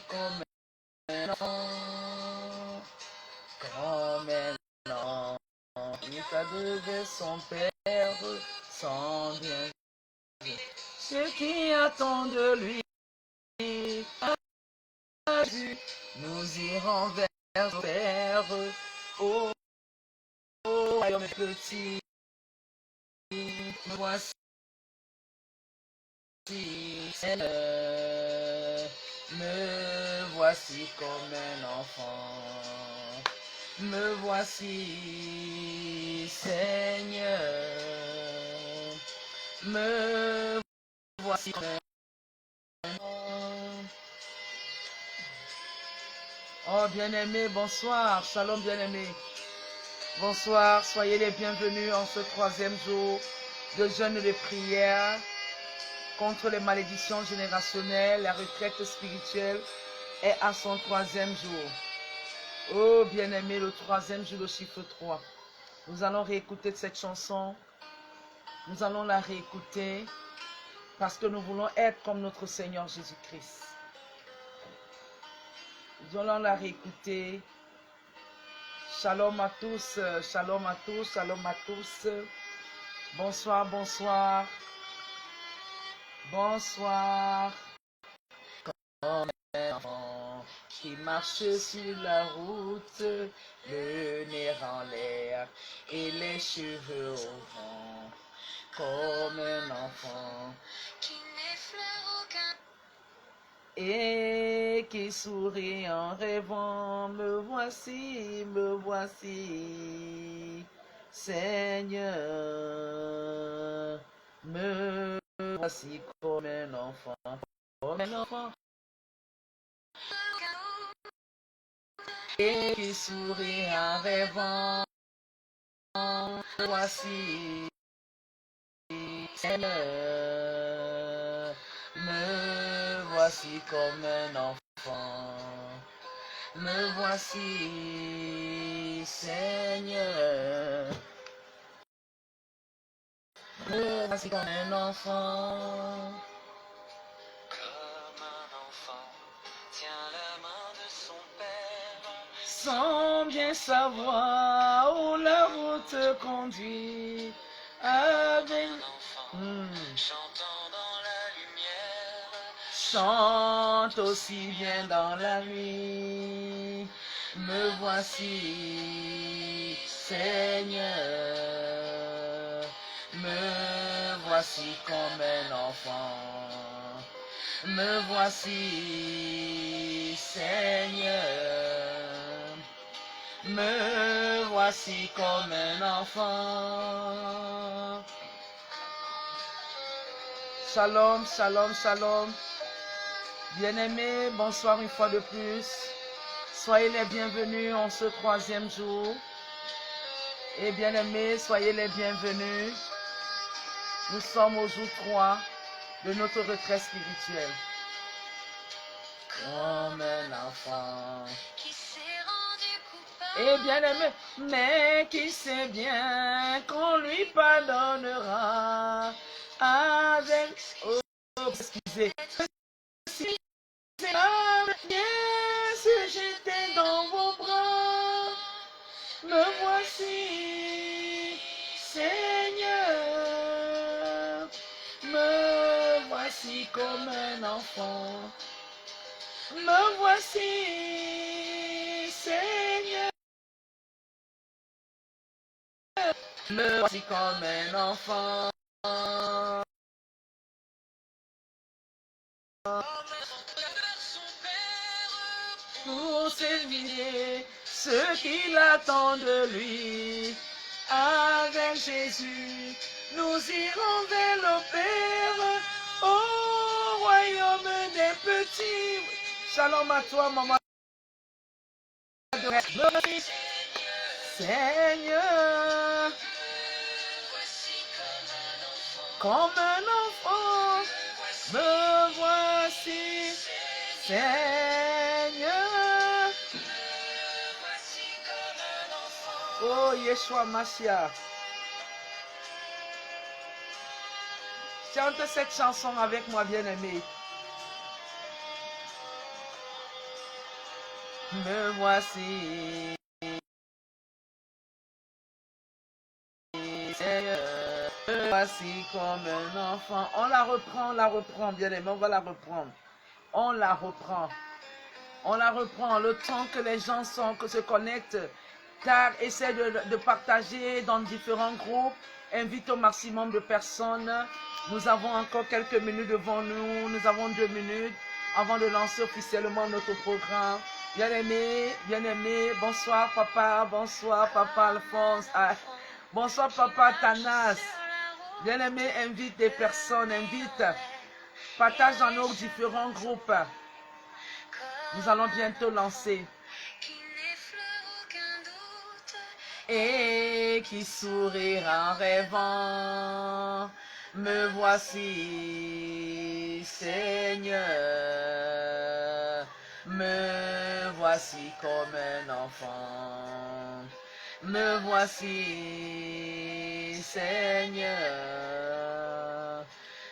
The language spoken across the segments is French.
comme un enfant, comme un enfant. Il t'a donné son père sans bien. Ce qui attend de lui, nous irons vers le Père. Oh, oh, royaume petit, me voici, Seigneur, me voici comme un enfant. Me voici, Seigneur, me voici comme un enfant. Oh, bien-aimé, bonsoir, shalom, bien-aimé. Bonsoir, soyez les bienvenus en ce 3e jour de jeûne et de prière contre les malédictions générationnelles. La retraite spirituelle est à son 3e jour. Oh, bien-aimé, le 3e jour, le chiffre 3. Nous allons réécouter cette chanson. Nous allons la réécouter parce que nous voulons être comme notre Seigneur Jésus-Christ. Nous allons la réécouter. Shalom à tous, shalom à tous, shalom à tous. Bonsoir, bonsoir. Bonsoir. Comme un enfant qui marche sur la route, le nez en l'air et les cheveux au vent. Comme un enfant qui n'effleure aucun et qui sourit en rêvant. Me voici, Seigneur. Me voici comme un enfant, et qui sourit en rêvant. Me voici, Seigneur. Me voici comme un enfant. Me voici, Seigneur. Me voici comme un enfant. Comme un enfant tient la main de son père, sans bien savoir où la route conduit. Avec un enfant chantant dans la lumière, chante aussi bien dans la nuit. Me voici, Seigneur. Me voici comme un enfant. Me voici, Seigneur. Me voici comme un enfant. Shalom, shalom, shalom. Bien-aimés, bonsoir une fois de plus. Soyez les bienvenus en ce 3e jour. Et bien-aimés, soyez les bienvenus. Nous sommes au jour 3 de notre retraite spirituelle. Comme un enfant qui s'est rendu coupable. Et bien-aimé, mais qui sait bien qu'on lui pardonnera avec... Oh, excusez. Viens se jeter dans vos bras. Me voici, Seigneur. Me voici comme un enfant. Me voici, Seigneur. Me voici comme un enfant. Pour servir ceux qui l'attendent de lui. Avec Jésus, nous irons vers le Père, au royaume des petits. Shalom à toi, maman. Seigneur, comme un enfant, me voici, Seigneur. Oh, Yeshua Mashiach. Chante cette chanson avec moi, bien-aimé. me voici, Seigneur, me voici comme un enfant. On la reprend, bien aimé, on va la reprendre. On la reprend. On la reprend le temps que les gens que se connectent. Car essaie de partager dans différents groupes. Invite au maximum de personnes. Nous avons encore quelques minutes devant nous. Nous avons 2 minutes avant de lancer officiellement notre programme. Bien-aimé, bonsoir papa Alphonse. Ah, bonsoir papa Tanas. Bien-aimé, invite des personnes, invite. Partage dans nos différents groupes. Nous allons bientôt lancer. Et qui sourira en rêvant, me voici, Seigneur, me voici comme un enfant, me voici, Seigneur,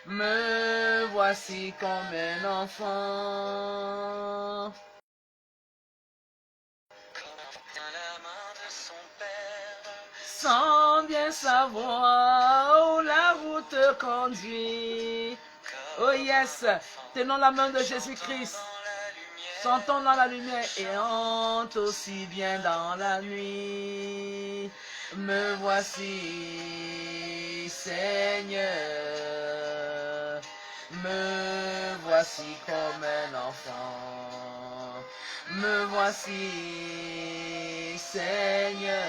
me voici comme un enfant. Sans bien savoir où la route conduit. Oh yes, tenons la main de Jésus-Christ. Sentons dans la lumière et hante aussi bien dans la nuit. Me voici, Seigneur. Me voici comme un enfant. Me voici, Seigneur.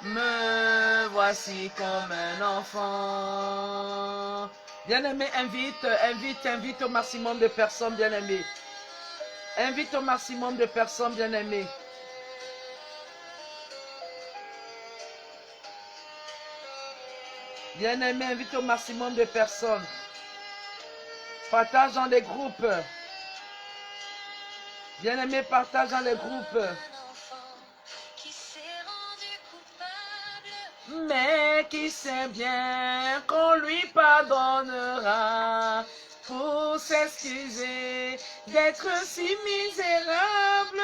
Me voici comme un enfant. Bien-aimé, invite au maximum de personnes, bien-aimé. Invite au maximum de personnes, bien-aimé. Bien-aimé, invite au maximum de personnes. Partage dans les groupes. Bien-aimé, partage dans les groupes. Mais qui sait bien qu'on lui pardonnera pour s'excuser d'être si misérable.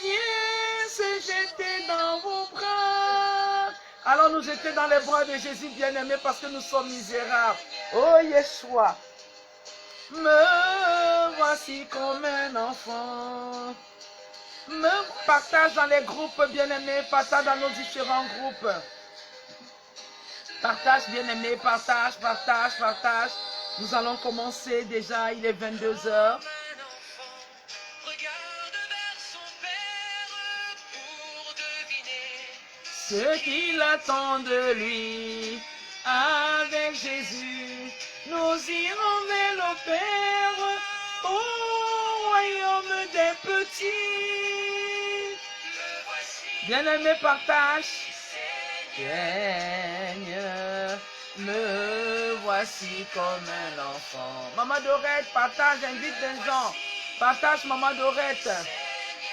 Viens se jeter dans vos bras. Alors nous jeter dans les bras de Jésus bien-aimé parce que nous sommes misérables. Oh Yeshua, me voici comme un enfant. Me partage dans les groupes bien-aimés, partage dans nos différents groupes. Partage, bien-aimé, partage. Nous allons commencer déjà, il est 22h. Ce qu'il attend de lui, avec Jésus, nous irons vers le Père, au royaume des petits. Bien-aimé, partage. Seigneur, me voici comme un enfant. Maman Dorette, partage, invite des gens. Partage, Maman Dorette.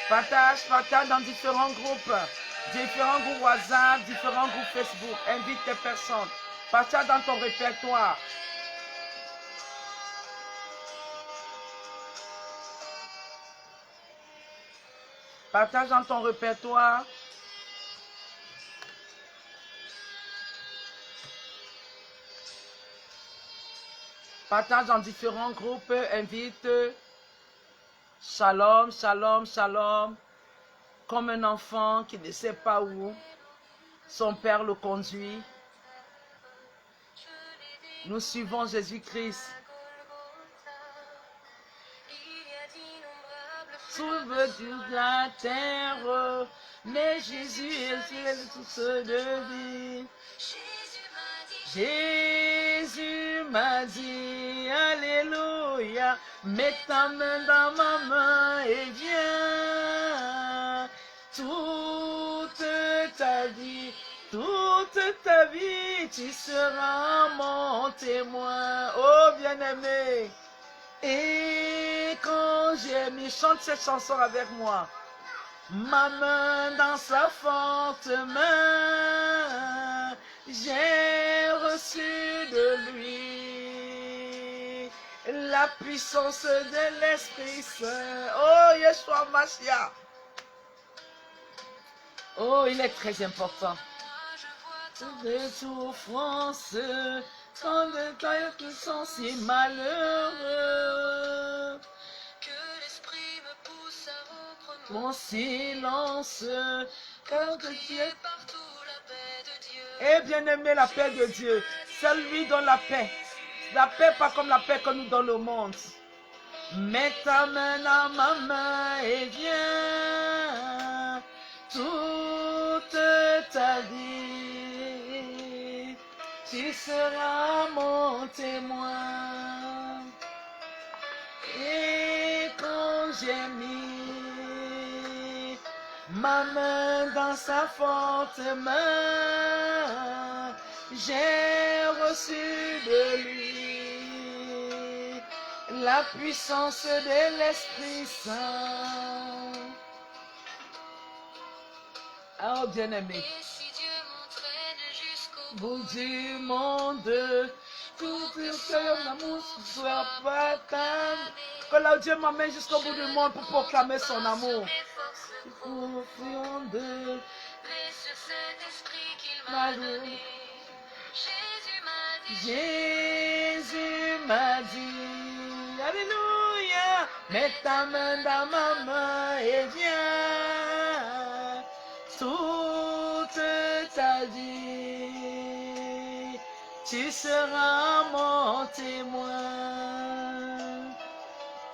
Partage dans différents groupes WhatsApp, différents groupes Facebook. Invite des personnes. Partage dans ton répertoire. Partage dans ton répertoire. Partage dans différents groupes, invite. Shalom, shalom, shalom. Comme un enfant qui ne sait pas où son père le conduit. Nous suivons Jésus-Christ. Sauve de la terre, mais Jésus est tout ce de vie. Jésus m'a dit, alléluia, mets ta main dans ma main et viens. Toute ta vie, tu seras mon témoin. Oh bien-aimé. Et quand chante cette chanson avec moi. Ma main dans sa forte main, j'ai reçu de lui la puissance de l'Esprit Saint. Oh Oh, Yeshua Mashiach. Oh, il est très important. Des souffrances, quand de temps qui sont si malheureux, Que l'esprit me pousse à rompre mon silence, car que Dieu... crier partout la paix de Dieu. Eh bien aimé, la paix de Dieu, c'est lui donne la paix. La paix pas comme la paix que nous donne le monde. Mets ta main dans ma main et viens toute ta vie. Tu seras mon témoin. Et quand j'ai mis ma main dans sa forte main, j'ai reçu de lui la puissance de l'Esprit Saint. Oh bien-aimé, Et si Dieu m'entraîne jusqu'au bout du monde, tout ce l'amour soit pas que là Dieu m'amène jusqu'au bout du monde pour proclamer son amour. mes forces, Confiant de mais sur cet esprit qu'il ma m'a donné. Jésus m'a dit, Jésus m'a dit, Alléluia, mets ta main dans ma main et viens toute ta vie, tu seras mon témoin.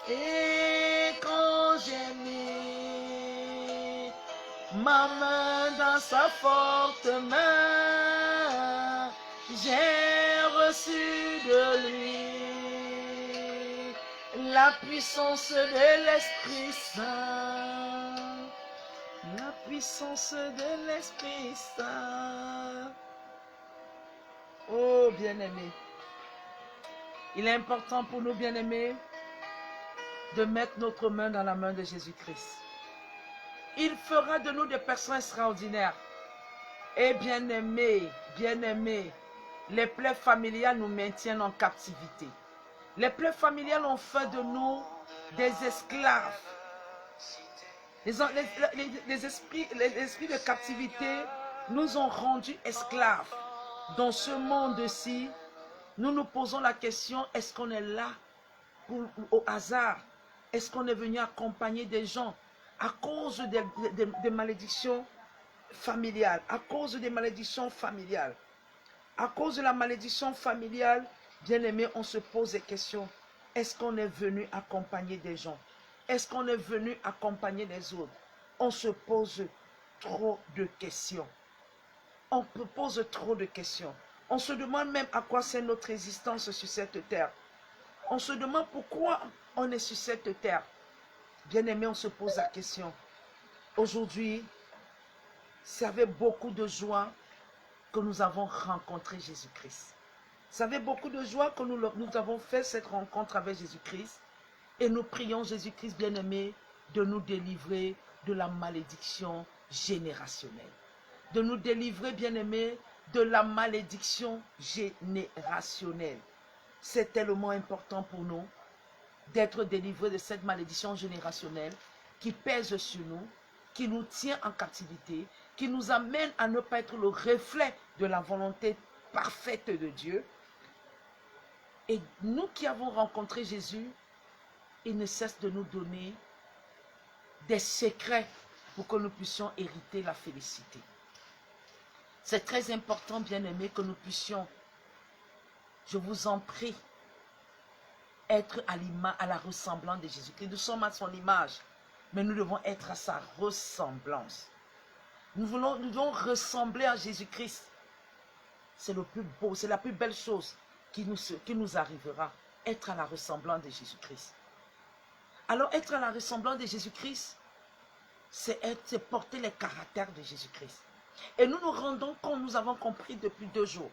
Et quand j'ai mis ma main dans sa forte main, j'ai reçu de lui la puissance de l'Esprit Saint. La puissance de l'Esprit Saint. Oh, bien-aimé, il est important pour nous, bien-aimés, de mettre notre main dans la main de Jésus-Christ. Il fera de nous des personnes extraordinaires. Et bien-aimés, les plaies familiales nous maintiennent en captivité. Les plaies familiales ont fait de nous des esclaves. Les esprits de captivité nous ont rendus esclaves. Dans ce monde-ci, nous nous posons la question, est-ce qu'on est là au hasard? Est-ce qu'on est venu accompagner des gens à cause des malédictions familiales? À cause des malédictions familiales. À cause de la malédiction familiale, bien aimé, on se pose des questions. Est-ce qu'on est venu accompagner des gens? Est-ce qu'on est venu accompagner les autres? On se pose trop de questions. On se pose trop de questions. On se demande même à quoi sert notre existence sur cette terre. On se demande pourquoi on est sur cette terre. Bien aimé, on se pose la question. Aujourd'hui, c'est avec beaucoup de joie que nous avons rencontré Jésus-Christ. C'est avec beaucoup de joie que nous avons fait cette rencontre avec Jésus-Christ. Et nous prions Jésus-Christ, bien-aimé, de nous délivrer de la malédiction générationnelle. De nous délivrer, bien-aimé, de la malédiction générationnelle. C'est tellement important pour nous d'être délivrés de cette malédiction générationnelle qui pèse sur nous, qui nous tient en captivité, qui nous amène à ne pas être le reflet de la volonté parfaite de Dieu. Et nous qui avons rencontré Jésus, il ne cesse de nous donner des secrets pour que nous puissions hériter la félicité. C'est très important, bien-aimés, que nous puissions, je vous en prie, être à la ressemblance de Jésus-Christ. Nous sommes à son image, mais nous devons être à sa ressemblance. Nous devons ressembler à Jésus-Christ. C'est le plus beau, c'est la plus belle chose qui nous arrivera. Être à la ressemblance de Jésus-Christ. Alors, être à la ressemblance de Jésus-Christ, c'est porter les caractères de Jésus-Christ. Et nous nous rendons compte, nous avons compris depuis 2 jours,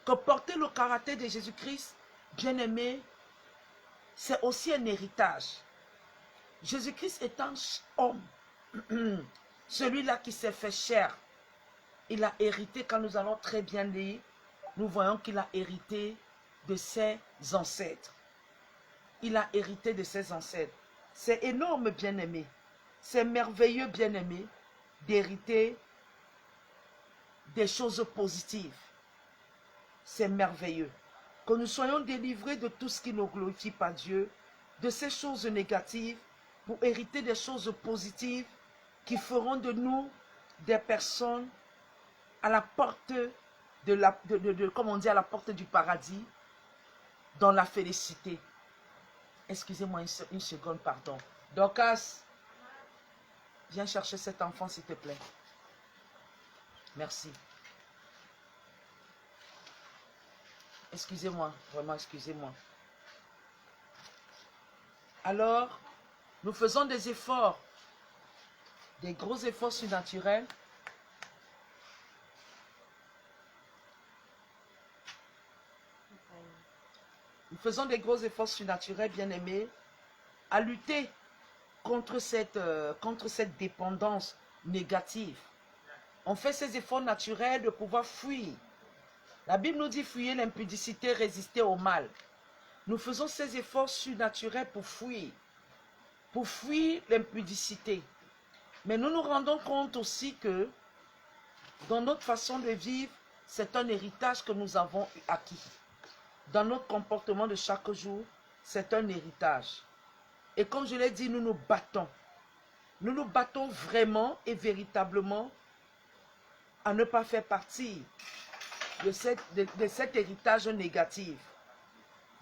que porter le caractère de Jésus-Christ, bien-aimé, c'est aussi un héritage. Jésus-Christ étant homme, celui-là qui s'est fait chair, il a hérité, quand nous allons très bien lire, nous voyons qu'il a hérité de ses ancêtres. Il a hérité de ses ancêtres. C'est énorme, bien-aimé. C'est merveilleux, bien-aimé, d'hériter des choses positives. C'est merveilleux. Que nous soyons délivrés de tout ce qui ne glorifie pas Dieu, de ces choses négatives, pour hériter des choses positives qui feront de nous des personnes à la porte comme on dit, à la porte du paradis, dans la félicité. Excusez-moi une seconde, pardon. Dorcas, viens chercher cet enfant, s'il te plaît. Merci. Excusez-moi, vraiment, excusez-moi. Alors, nous faisons des efforts, des gros efforts surnaturels. Nous faisons des gros efforts surnaturels, bien-aimés, à lutter contre cette dépendance négative. On fait ces efforts naturels de pouvoir fuir. La Bible nous dit fuir l'impudicité, résister au mal. Nous faisons ces efforts surnaturels pour fuir l'impudicité. Mais nous nous rendons compte aussi que dans notre façon de vivre, c'est un héritage que nous avons acquis. Dans notre comportement de chaque jour, c'est un héritage. Et comme je l'ai dit, nous nous battons. Nous nous battons vraiment et véritablement à ne pas faire partie de cet héritage négatif.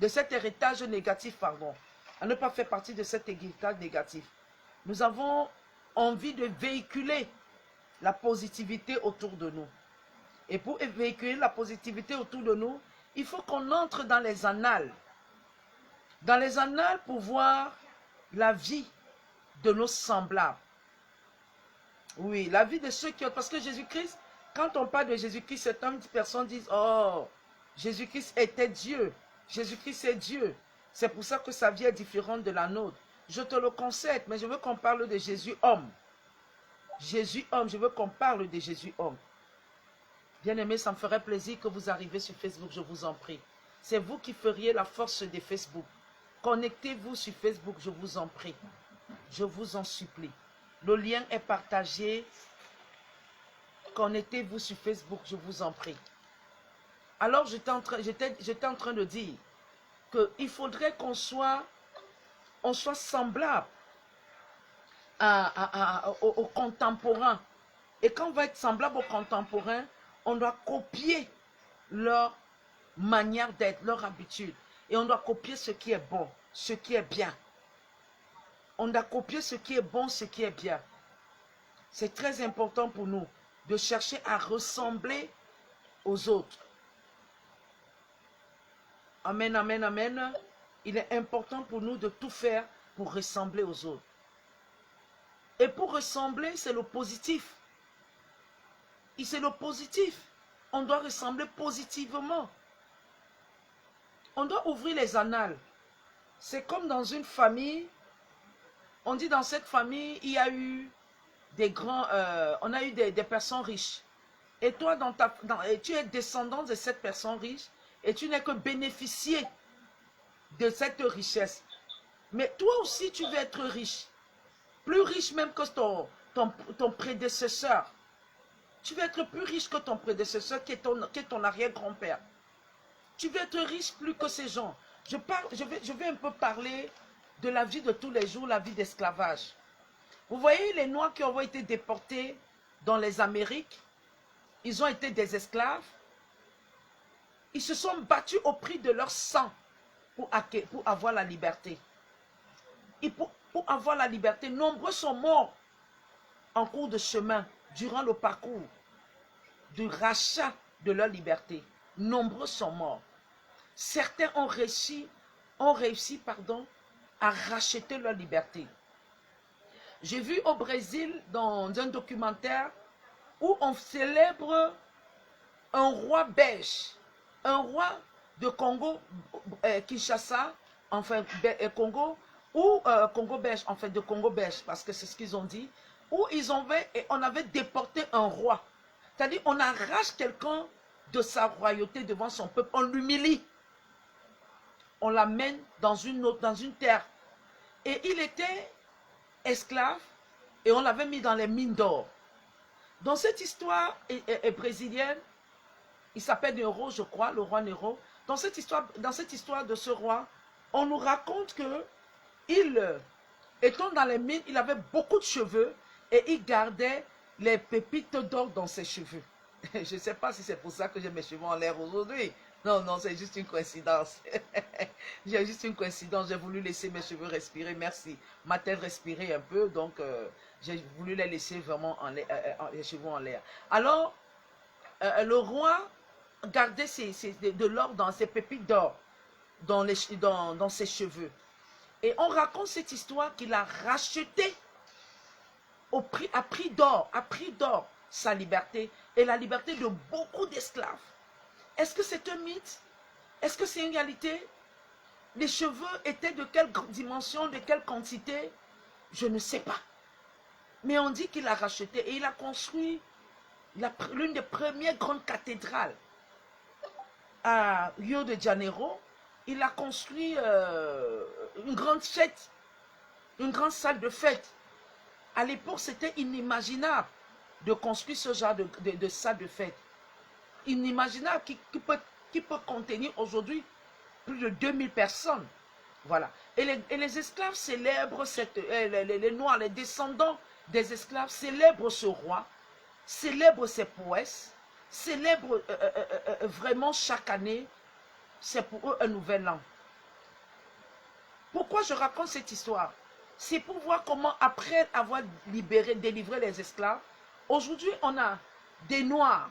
De cet héritage négatif, pardon. À ne pas faire partie de cet héritage négatif. Nous avons envie de véhiculer la positivité autour de nous. Et pour véhiculer la positivité autour de nous, il faut qu'on entre dans les annales. Dans les annales pour voir la vie de nos semblables. Oui, la vie de ceux qui ont... Parce que Jésus-Christ, quand on parle de Jésus-Christ, certaines personnes disent, oh, Jésus-Christ était Dieu. Jésus-Christ est Dieu. C'est pour ça que sa vie est différente de la nôtre. Je te le concède, mais je veux qu'on parle de Jésus homme. Jésus homme, je veux qu'on parle de Jésus homme. Bien-aimés, ça me ferait plaisir que vous arriviez sur Facebook, je vous en prie. C'est vous qui feriez la force de Facebook. Connectez-vous sur Facebook, je vous en prie. Je vous en supplie. Le lien est partagé. Connectez-vous sur Facebook, je vous en prie. Alors, j'étais en train de dire qu'il faudrait qu'on soit semblable aux contemporains. Et quand on va être semblable aux contemporains, on doit copier leur manière d'être, leur habitude. Et on doit copier ce qui est bon, ce qui est bien. On doit copier ce qui est bon, ce qui est bien. C'est très important pour nous de chercher à ressembler aux autres. Amen, amen, amen. Il est important pour nous de tout faire pour ressembler aux autres. Et pour ressembler, c'est le positif. Et c'est le positif. On doit ressembler positivement. On doit ouvrir les annales. C'est comme dans une famille. On dit dans cette famille, il y a eu des grands... on a eu des personnes riches. Et toi, tu es descendant de cette personne riche. Et tu n'es que bénéficié de cette richesse. Mais toi aussi, tu veux être riche. Plus riche même que ton prédécesseur. Tu veux être plus riche que ton prédécesseur, qui est ton arrière-grand-père. Tu veux être riche plus que ces gens. Je vais un peu parler de la vie de tous les jours, la vie d'esclavage. Vous voyez les Noirs qui ont été déportés dans les Amériques. Ils ont été des esclaves. Ils se sont battus au prix de leur sang pour avoir la liberté. Et pour avoir la liberté, nombreux sont morts en cours de chemin, durant le parcours du rachat de leur liberté. Nombreux sont morts. Certains ont réussi à racheter leur liberté. J'ai vu au Brésil, dans un documentaire, où on célèbre un roi belge, un roi de Congo, Kinshasa, enfin Congo, ou Congo belge, en fait de Congo belge, parce que c'est ce qu'ils ont dit, où on avait déporté un roi. C'est-à-dire, on arrache quelqu'un de sa royauté devant son peuple, on l'humilie. On l'amène dans une terre. Et il était esclave et on l'avait mis dans les mines d'or. Dans cette histoire brésilienne, il s'appelle Nero, je crois, le roi Nero. Dans cette histoire de ce roi, on nous raconte que étant dans les mines, il avait beaucoup de cheveux et il gardait les pépites d'or dans ses cheveux. Je ne sais pas si c'est pour ça que j'ai mes cheveux en l'air aujourd'hui. Non, non, c'est juste une coïncidence. J'ai juste une coïncidence. J'ai voulu laisser mes cheveux respirer. Merci. Ma tête respirait un peu, donc j'ai voulu les laisser vraiment les cheveux en l'air. Alors, le roi gardait de l'or dans ses pépites d'or, dans ses cheveux. Et on raconte cette histoire qu'il a racheté à prix d'or sa liberté et la liberté de beaucoup d'esclaves. Est-ce que c'est un mythe? Est-ce que c'est une réalité? Les cheveux étaient de quelle dimension, de quelle quantité? Je ne sais pas. Mais on dit qu'il a racheté et il a construit l'une des premières grandes cathédrales à Rio de Janeiro. Il a construit une grande fête, une grande salle de fête. À l'époque, c'était inimaginable de construire ce genre de salle de fête. Inimaginable qui peut contenir aujourd'hui plus de 2000 personnes. Voilà. Et les esclaves célèbrent, les Noirs, les descendants des esclaves célèbrent ce roi, célèbrent ses prouesses, célèbrent vraiment chaque année. C'est pour eux un nouvel an. Pourquoi je raconte cette histoire? C'est pour voir comment, après avoir délivré les esclaves, aujourd'hui on a des Noirs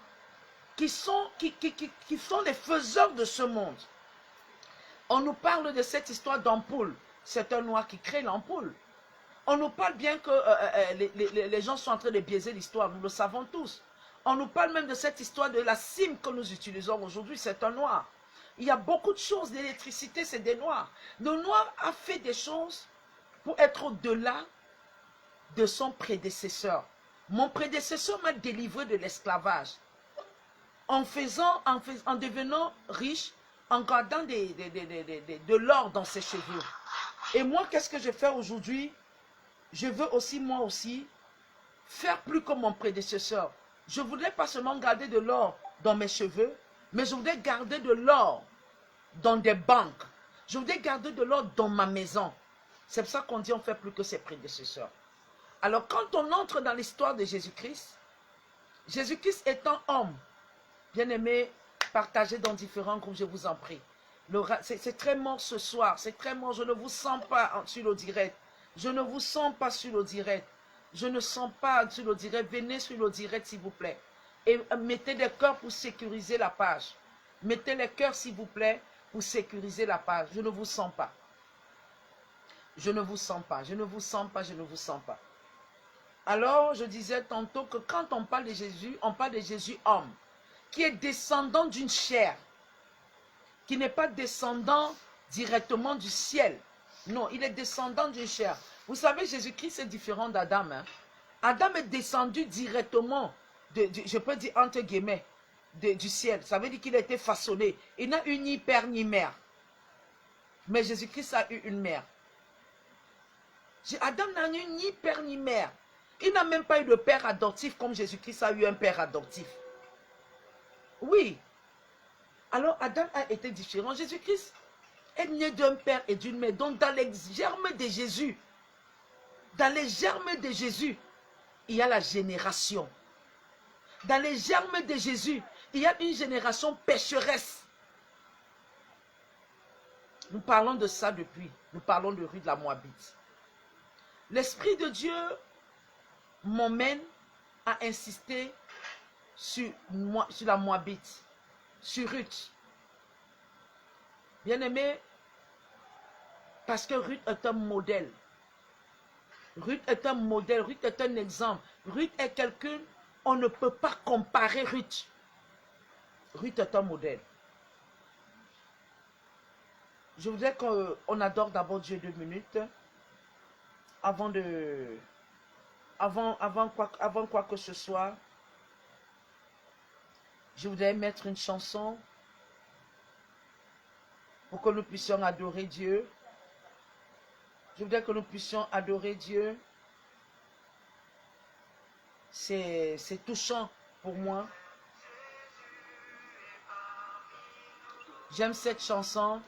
qui sont les faiseurs de ce monde. On nous parle de cette histoire d'ampoule. C'est un Noir qui crée l'ampoule. On nous parle bien que les gens sont en train de biaiser l'histoire, nous le savons tous. On nous parle même de cette histoire de la cime que nous utilisons aujourd'hui, c'est un Noir. Il y a beaucoup de choses, l'électricité, c'est des Noirs. Le Noir a fait des choses pour être au-delà de son prédécesseur. Mon prédécesseur m'a délivré de l'esclavage. En devenant riche, en gardant de l'or dans ses cheveux. Et moi, qu'est-ce que je fais aujourd'hui? Je veux aussi, moi aussi, faire plus comme mon prédécesseur. Je ne voudrais pas seulement garder de l'or dans mes cheveux, mais je voudrais garder de l'or dans des banques. Je voudrais garder de l'or dans ma maison. C'est pour ça qu'on dit on fait plus que ses prédécesseurs. Alors quand on entre dans l'histoire de Jésus-Christ, Jésus-Christ étant homme, bien-aimé, partagé dans différents groupes, je vous en prie. C'est très mort ce soir, c'est très mort, je ne vous sens pas sur le direct. Je ne vous sens pas sur le direct. Je ne sens pas sur le direct. Venez sur le direct s'il vous plaît. Et mettez des cœurs pour sécuriser la page. Mettez les cœurs s'il vous plaît pour sécuriser la page. Je ne vous sens pas. Je ne vous sens pas. Je ne vous sens pas. Je ne vous sens pas. Alors, je disais tantôt que quand on parle de Jésus, on parle de Jésus homme, qui est descendant d'une chair, qui n'est pas descendant directement du ciel. Non, il est descendant d'une chair. Vous savez, Jésus-Christ est différent d'Adam. Hein? Adam est descendu directement, je peux dire entre guillemets, du ciel. Ça veut dire qu'il a été façonné. Il n'a eu ni père ni mère. Mais Jésus-Christ a eu une mère. Adam n'a eu ni père ni mère. Il n'a même pas eu de père adoptif comme Jésus-Christ a eu un père adoptif. Oui. Alors Adam a été différent. Jésus-Christ est né d'un père et d'une mère. Donc dans les germes de Jésus, il y a la génération. Dans les germes de Jésus, il y a une génération pécheresse. Nous parlons de ça depuis. Nous parlons de Ruth la Moabite. L'Esprit de Dieu m'emmène à insister sur la Moabite, sur Ruth. Bien-aimé, parce que Ruth est un modèle. Ruth est un modèle, Ruth est un exemple. Ruth est quelqu'un, on ne peut pas comparer Ruth. Ruth est un modèle. Je voudrais qu'on adore d'abord Dieu 2 minutes avant quoi que ce soit. Je voudrais mettre une chanson pour que nous puissions adorer Dieu. Je voudrais que nous puissions adorer Dieu. C'est touchant pour moi. J'aime cette chanson.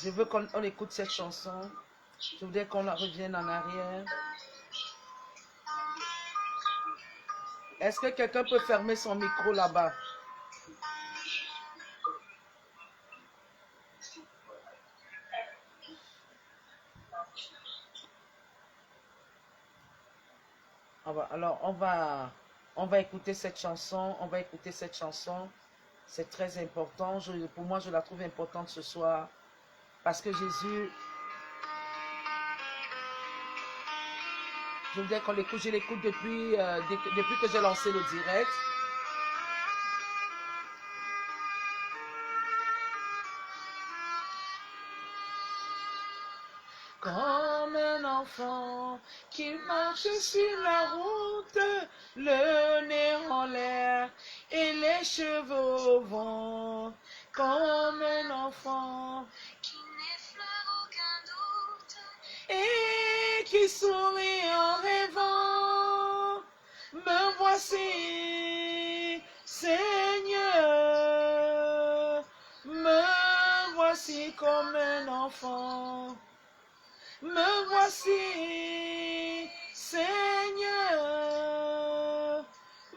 Je veux qu'on écoute cette chanson. Je voudrais qu'on la revienne en arrière. Est-ce que quelqu'un peut fermer son micro là-bas? Alors, on va écouter cette chanson. On va écouter cette chanson. C'est très important. Pour moi, je la trouve importante ce soir. Parce que Jésus... Je voudrais qu'on l'écoute. Je l'écoute depuis que j'ai lancé le direct. Comme un enfant qui marche sur la route, le nez en l'air et les cheveux au vent. Comme un enfant qui n'effleure aucun doute. et qui sourit en rêvant. Me voici, Seigneur, me voici comme un enfant. Me voici, Seigneur,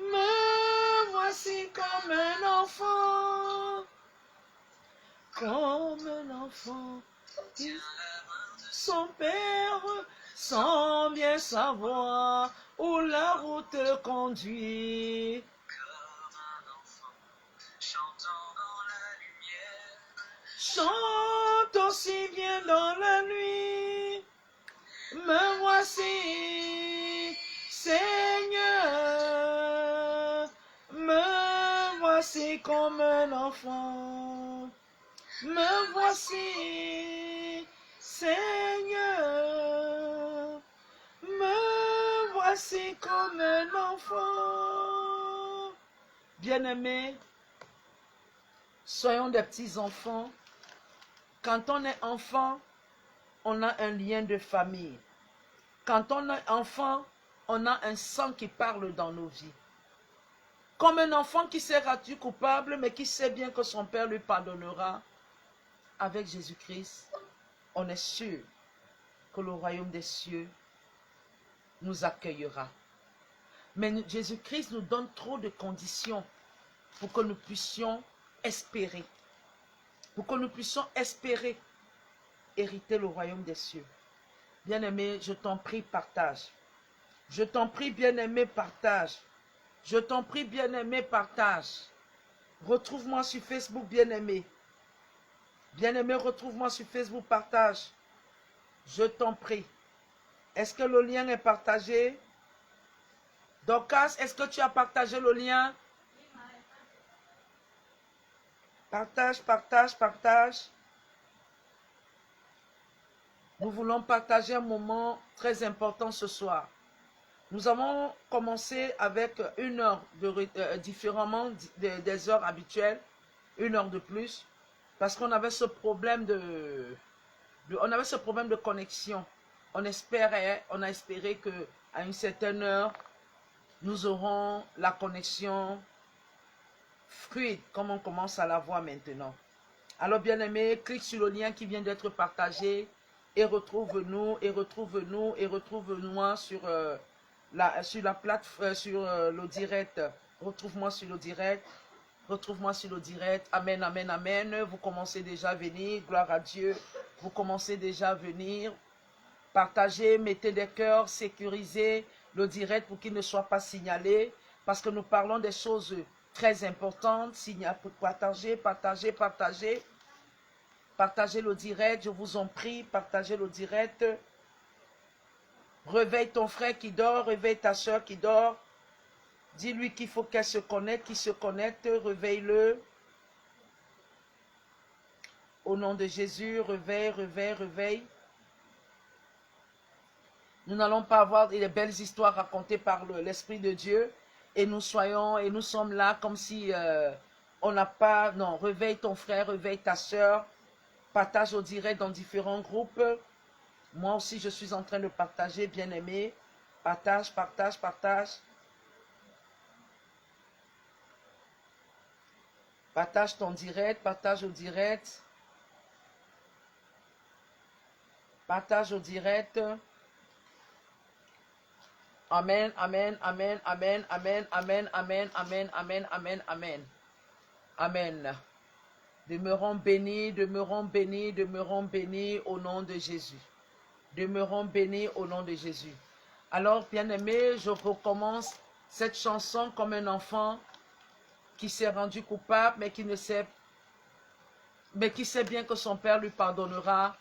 me voici comme un enfant, qui son père, sans bien savoir où la route conduit. Comme un enfant chantant dans la lumière. Chante aussi bien dans la nuit. Me voici, Seigneur, me voici comme un enfant. Me voici, Seigneur, me voici comme un enfant. Bien-aimés, soyons des petits enfants. Quand on est enfant, on a un lien de famille. Quand on est enfant, on a un sang qui parle dans nos vies. Comme un enfant qui s'est rendu coupable, mais qui sait bien que son père lui pardonnera, avec Jésus-Christ, on est sûr que le royaume des cieux nous accueillera. Mais Jésus-Christ nous donne trop de conditions pour que nous puissions espérer. Pour que nous puissions espérer hériter le royaume des cieux. Bien-aimé, je t'en prie, partage. Je t'en prie, bien-aimé, partage. Je t'en prie, bien-aimé, partage. Retrouve-moi sur Facebook, bien-aimé. Bien-aimé, retrouve-moi sur Facebook, partage. Je t'en prie. Est-ce que le lien est partagé? Dorcas, est-ce que tu as partagé le lien? Partage, partage, partage. Nous voulons partager un moment très important ce soir. Nous avons commencé avec 1 heure différemment des heures habituelles, 1 heure de plus, parce qu'on avait ce problème de connexion. On a espéré qu'à une certaine heure, nous aurons la connexion fluide, comme on commence à la voir maintenant. Alors, bien-aimés, clique sur le lien qui vient d'être partagé et retrouve-nous, sur la plateforme, sur le direct. Retrouve-moi sur le direct. Retrouve-moi sur le direct. Amen, amen, amen. Vous commencez déjà à venir. Gloire à Dieu. Vous commencez déjà à venir. Partagez, mettez des cœurs, sécurisez le direct pour qu'il ne soit pas signalé. Parce que nous parlons des choses très importantes. Partagez, partagez, partagez. Partagez le direct, je vous en prie, partagez le direct. Réveille ton frère qui dort, réveille ta soeur qui dort. Dis-lui qu'il faut qu'elle se connecte, qu'il se connecte, réveille-le. Au nom de Jésus, réveille, réveille, réveille. Nous n'allons pas avoir des belles histoires racontées par l'Esprit de Dieu, et nous sommes là comme si on n'a pas... Non, réveille ton frère, réveille ta soeur, partage au direct dans différents groupes. Moi aussi, je suis en train de partager, bien-aimé. Partage, partage, partage. Partage ton direct, partage au direct. Partage au direct. Amen, amen, amen, amen, amen, amen, amen, amen, amen, amen, amen. Amen. Demeurons bénis, demeurons bénis, demeurons bénis au nom de Jésus. Demeurons bénis au nom de Jésus. Alors, bien-aimé, je recommence cette chanson comme un enfant qui s'est rendu coupable, mais qui sait bien que son Père lui pardonnera.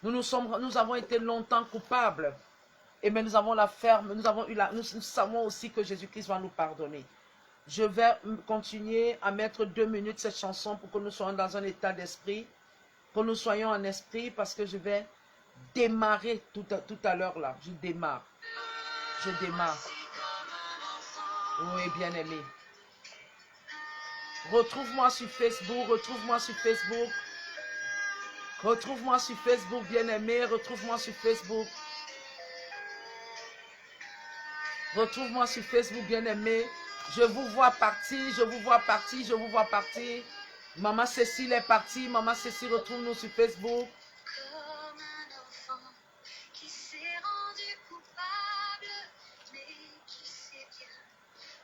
Nous avons été longtemps coupables. Et mais nous avons la ferme, nous savons aussi que Jésus-Christ va nous pardonner. Je vais continuer à mettre 2 minutes cette chanson pour que nous soyons dans un état d'esprit, que nous soyons en esprit, parce que je vais démarrer tout à l'heure là. Je démarre. Je démarre. Oui, bien-aimé. Retrouve-moi sur Facebook, retrouve-moi sur Facebook. Retrouve-moi sur Facebook, bien-aimé, retrouve-moi sur Facebook. Retrouve-moi sur Facebook, bien-aimé. Je vous vois partir, je vous vois partir, je vous vois partir. Maman Cécile est partie. Maman Cécile, retrouve-nous sur Facebook. Comme un enfant qui s'est rendu coupable, mais qui sait bien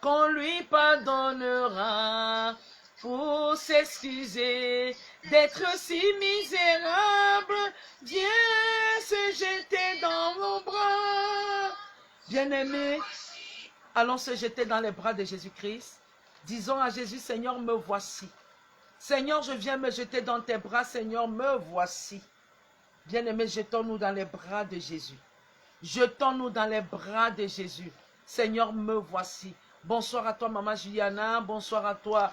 Qu'on lui pardonnera pour s'excuser d'être si misérable. Viens se jeter dans vos bras. Bien-aimé, allons se jeter dans les bras de Jésus-Christ. Disons à Jésus, Seigneur, me voici. Seigneur, je viens me jeter dans tes bras. Seigneur, me voici. Bien-aimé, jetons-nous dans les bras de Jésus. Jetons-nous dans les bras de Jésus. Seigneur, me voici. Bonsoir à toi, Maman Juliana. Bonsoir à toi,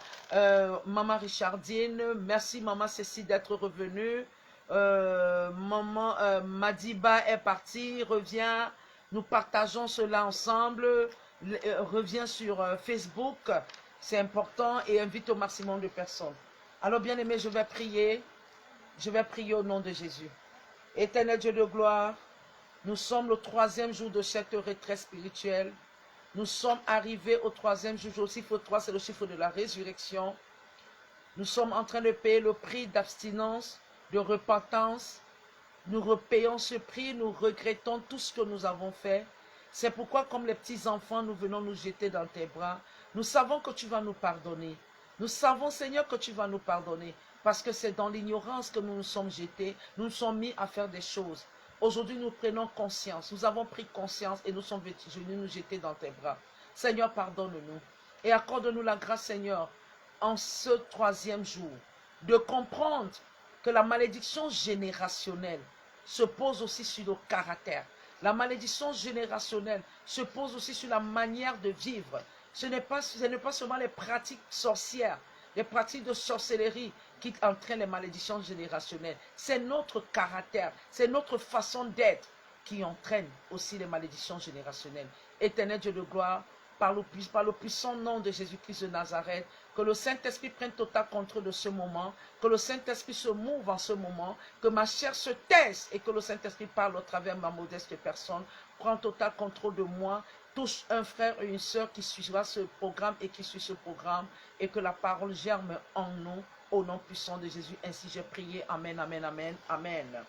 Maman Richardine. Merci, Maman Cécile, d'être revenue. Maman Madiba est partie. Reviens. Nous partageons cela ensemble. Reviens sur Facebook. C'est important et invite au maximum de personnes. Alors, bien-aimés, je vais prier. Je vais prier au nom de Jésus. Éternel Dieu de gloire, nous sommes le 3e jour de cette retraite spirituelle. Nous sommes arrivés au 3e jour. Le chiffre 3, c'est le chiffre de la résurrection. Nous sommes en train de payer le prix d'abstinence, de repentance. Nous repayons ce prix, nous regrettons tout ce que nous avons fait. C'est pourquoi, comme les petits enfants, nous venons nous jeter dans tes bras. Nous savons que tu vas nous pardonner. Nous savons, Seigneur, que tu vas nous pardonner. Parce que c'est dans l'ignorance que nous nous sommes jetés. Nous nous sommes mis à faire des choses. Aujourd'hui, nous prenons conscience. Nous avons pris conscience et nous sommes venus nous jeter dans tes bras. Seigneur, pardonne-nous. Et accorde-nous la grâce, Seigneur, en ce 3e jour, de comprendre que la malédiction générationnelle se pose aussi sur nos caractères. La malédiction générationnelle se pose aussi sur la manière de vivre. Ce n'est pas seulement les pratiques sorcières, les pratiques de sorcellerie qui entraînent les malédictions générationnelles. C'est notre caractère, c'est notre façon d'être qui entraîne aussi les malédictions générationnelles. Éternel Dieu de gloire, par le puissant nom de Jésus-Christ de Nazareth, que le Saint-Esprit prenne total contrôle de ce moment, que le Saint-Esprit se mouve en ce moment, que ma chair se taise et que le Saint-Esprit parle au travers de ma modeste personne. Prends total contrôle de moi, touche un frère et une sœur qui suivra ce programme et qui suit ce programme, et que la parole germe en nous, au nom puissant de Jésus. Ainsi j'ai prié. Amen, amen, amen, amen.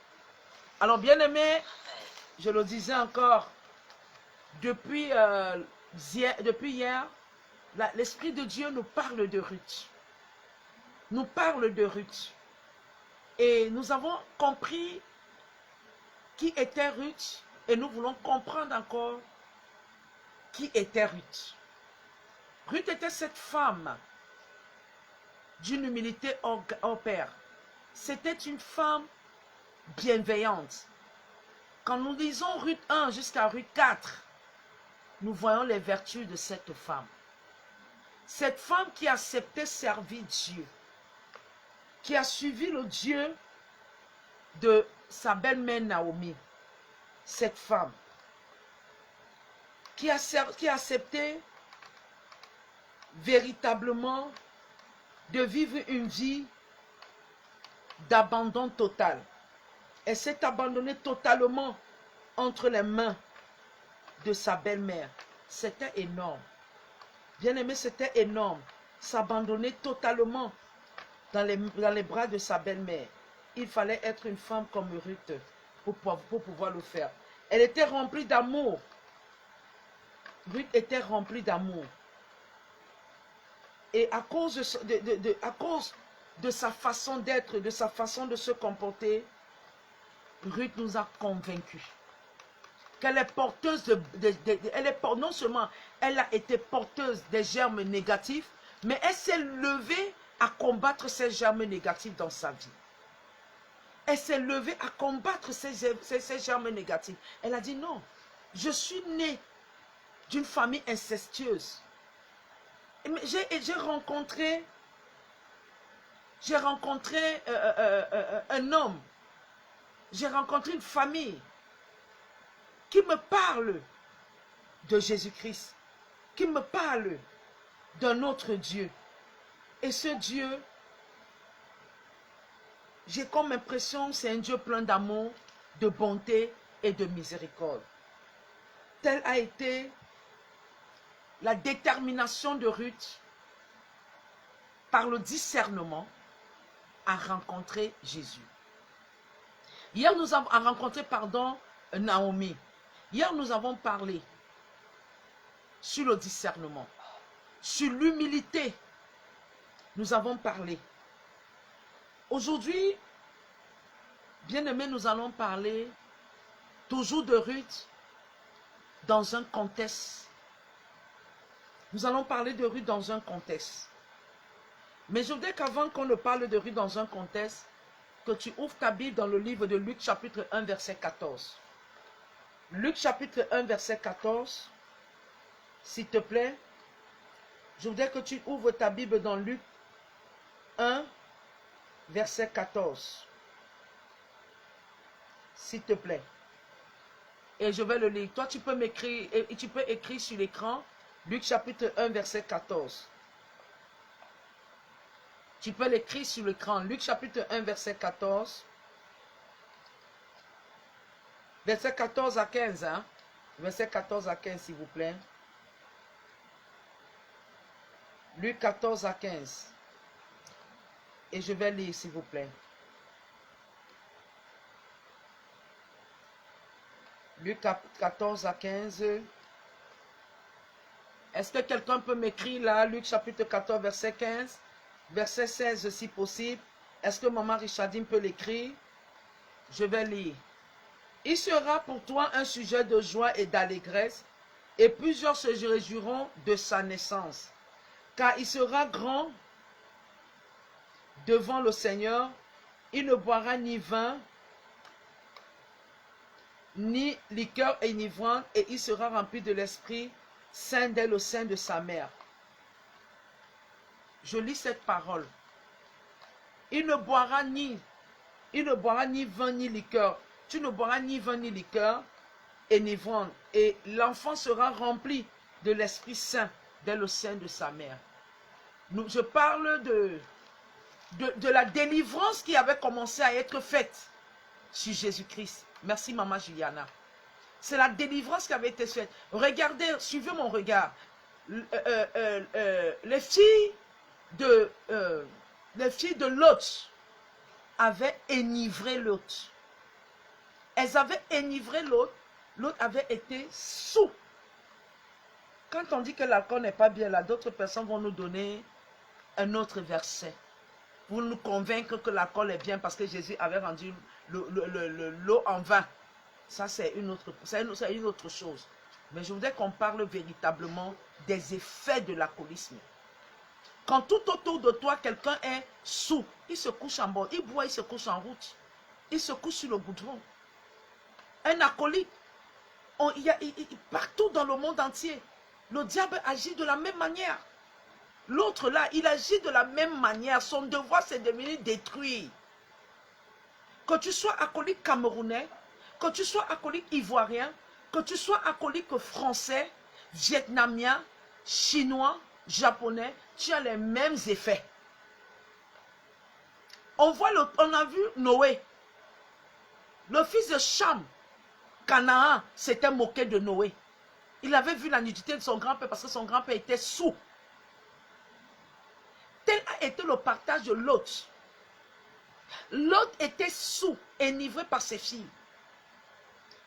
Alors, bien-aimés, je le disais encore, depuis hier, l'Esprit de Dieu nous parle de Ruth. Nous parle de Ruth. Et nous avons compris qui était Ruth. Et nous voulons comprendre encore qui était Ruth. Ruth était cette femme d'une humilité hors pair. C'était une femme bienveillante. Quand nous lisons Ruth 1 jusqu'à Ruth 4, nous voyons les vertus de cette femme. Cette femme qui acceptait servir Dieu, qui a suivi le Dieu de sa belle-mère Naomi. Cette femme qui a accepté véritablement de vivre une vie d'abandon total. Elle s'est abandonnée totalement entre les mains de sa belle-mère. C'était énorme. Bien-aimé, c'était énorme. S'abandonner totalement dans les bras de sa belle-mère. Il fallait être une femme comme Ruth pour pouvoir le faire. Elle était remplie d'amour. Ruth était remplie d'amour. Et à cause de sa façon d'être, de sa façon de se comporter, Ruth nous a convaincus qu'elle est porteuse non seulement elle a été porteuse des germes négatifs, mais elle s'est levée à combattre ces germes négatifs dans sa vie. Elle s'est levée à combattre ces germes négatifs. Elle a dit non, je suis née d'une famille incestueuse. J'ai rencontré un homme, j'ai rencontré une famille qui me parle de Jésus-Christ, qui me parle d'un autre Dieu. Et ce Dieu, j'ai comme impression, c'est un Dieu plein d'amour, de bonté et de miséricorde. Telle a été la détermination de Ruth par le discernement à rencontrer Jésus. Hier, nous avons rencontré, Naomi. Hier, nous avons parlé sur le discernement, sur l'humilité. Nous avons parlé. Aujourd'hui, bien-aimés, nous allons parler toujours de Ruth dans un contexte. Nous allons parler de Ruth dans un contexte. Mais je voudrais qu'avant qu'on ne parle de Ruth dans un contexte, que tu ouvres ta Bible dans le livre de Luc chapitre 1 verset 14. Luc chapitre 1 verset 14, s'il te plaît. Je voudrais que tu ouvres ta Bible dans Luc 1 verset 14. S'il te plaît. Et je vais le lire. Toi, tu peux m'écrire, et tu peux écrire sur l'écran Luc chapitre 1 verset 14. Tu peux l'écrire sur l'écran. Luc chapitre 1 verset 14. Verset 14 à 15. Hein? Verset 14 à 15, s'il vous plaît. Luc 14 à 15. Et je vais lire, s'il vous plaît. Luc 14 à 15. Est-ce que quelqu'un peut m'écrire là, Luc chapitre 14, verset 15, verset 16 si possible? Est-ce que maman Richardine peut l'écrire? Je vais lire. Il sera pour toi un sujet de joie et d'allégresse, et plusieurs se réjouiront de sa naissance. Car il sera grand devant le Seigneur, il ne boira ni vin, ni liqueur enivrante, et il sera rempli de l'Esprit Saint dès le sein de sa mère. Je lis cette parole. Il ne boira ni vin ni liqueur. Tu ne boiras ni vin ni liqueur enivrante, et l'enfant sera rempli de l'Esprit Saint dès le sein de sa mère. Je parle de la délivrance qui avait commencé à être faite sur Jésus-Christ. Merci maman Juliana. C'est la délivrance qui avait été faite. Regardez, suivez mon regard. Les filles de Lot avaient enivré Lot. Elles avaient enivré Lot. Lot avait été sous. Quand on dit que l'alcool n'est pas bien, là, d'autres personnes vont nous donner un autre verset pour nous convaincre que l'alcool est bien parce que Jésus avait rendu l'eau en vin. Ça, c'est une autre chose. Mais je voudrais qu'on parle véritablement des effets de l'alcoolisme. Quand tout autour de toi, quelqu'un est sous, il se couche en bord, il boit, il se couche en route, il se couche sur le goudron. Un alcoolique, partout dans le monde entier, le diable agit de la même manière. L'autre là, il agit de la même manière. Son devoir, c'est de venir détruire. Que tu sois alcoolique camerounais, que tu sois alcoolique ivoirien, que tu sois alcoolique français, vietnamien, chinois, japonais, tu as les mêmes effets. On a vu Noé. Le fils de Cham, Canaan, s'était moqué de Noé. Il avait vu la nudité de son grand-père parce que son grand-père était saoul. Tel a été le partage de Lot. Lot était saoul, enivré par ses filles.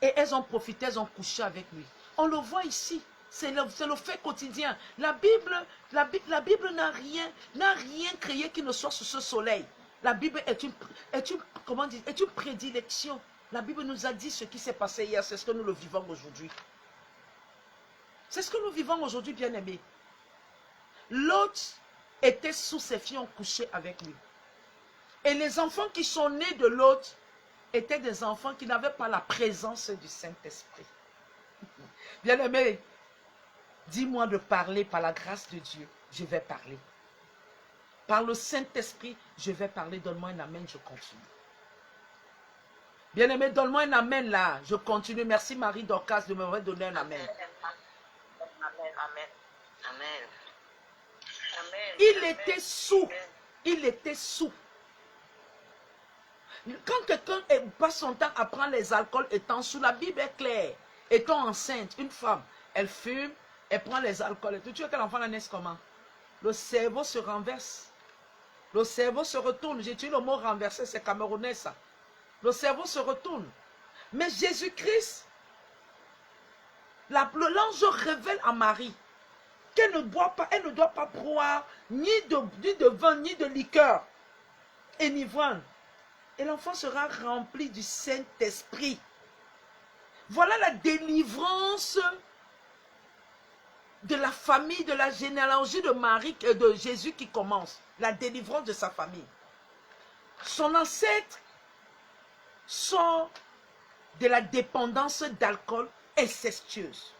Et elles ont profité, elles ont couché avec lui. On le voit ici. C'est le fait quotidien. La Bible n'a rien créé qui ne soit sous ce soleil. La Bible est une prédilection. La Bible nous a dit ce qui s'est passé hier. C'est ce que nous le vivons aujourd'hui. C'est ce que nous vivons aujourd'hui, bien-aimés. Lot était sous ses filles, ont couché avec lui. Et les enfants qui sont nés de Lot étaient des enfants qui n'avaient pas la présence du Saint-Esprit. Bien-aimés, dis-moi de parler par la grâce de Dieu, je vais parler. Par le Saint-Esprit, je vais parler. Donne-moi un amen, je continue. Bien-aimé, donne-moi un amen là, je continue. Merci Marie Dorcas de me donner un amen. Amen, amen, amen. Amen. Il était sous. Il était sous. Quand quelqu'un passe son temps à prendre les alcools étant sous, la Bible est claire. Étant enceinte, une femme, elle fume, elle prend les alcools. Tu veux que l'enfant la naisse comment? Le cerveau se renverse. Le cerveau se retourne. J'ai utilisé le mot renverser, c'est camerounais ça. Le cerveau se retourne. Mais Jésus-Christ, l'ange révèle à Marie qu'elle ne boit pas, elle ne doit pas boire ni de vin, ni de liqueur enivrante. Et l'enfant sera rempli du Saint-Esprit. Voilà la délivrance de la famille, de la généalogie de Marie, de Jésus qui commence. La délivrance de sa famille. Son ancêtre sort de la dépendance d'alcool incestueuse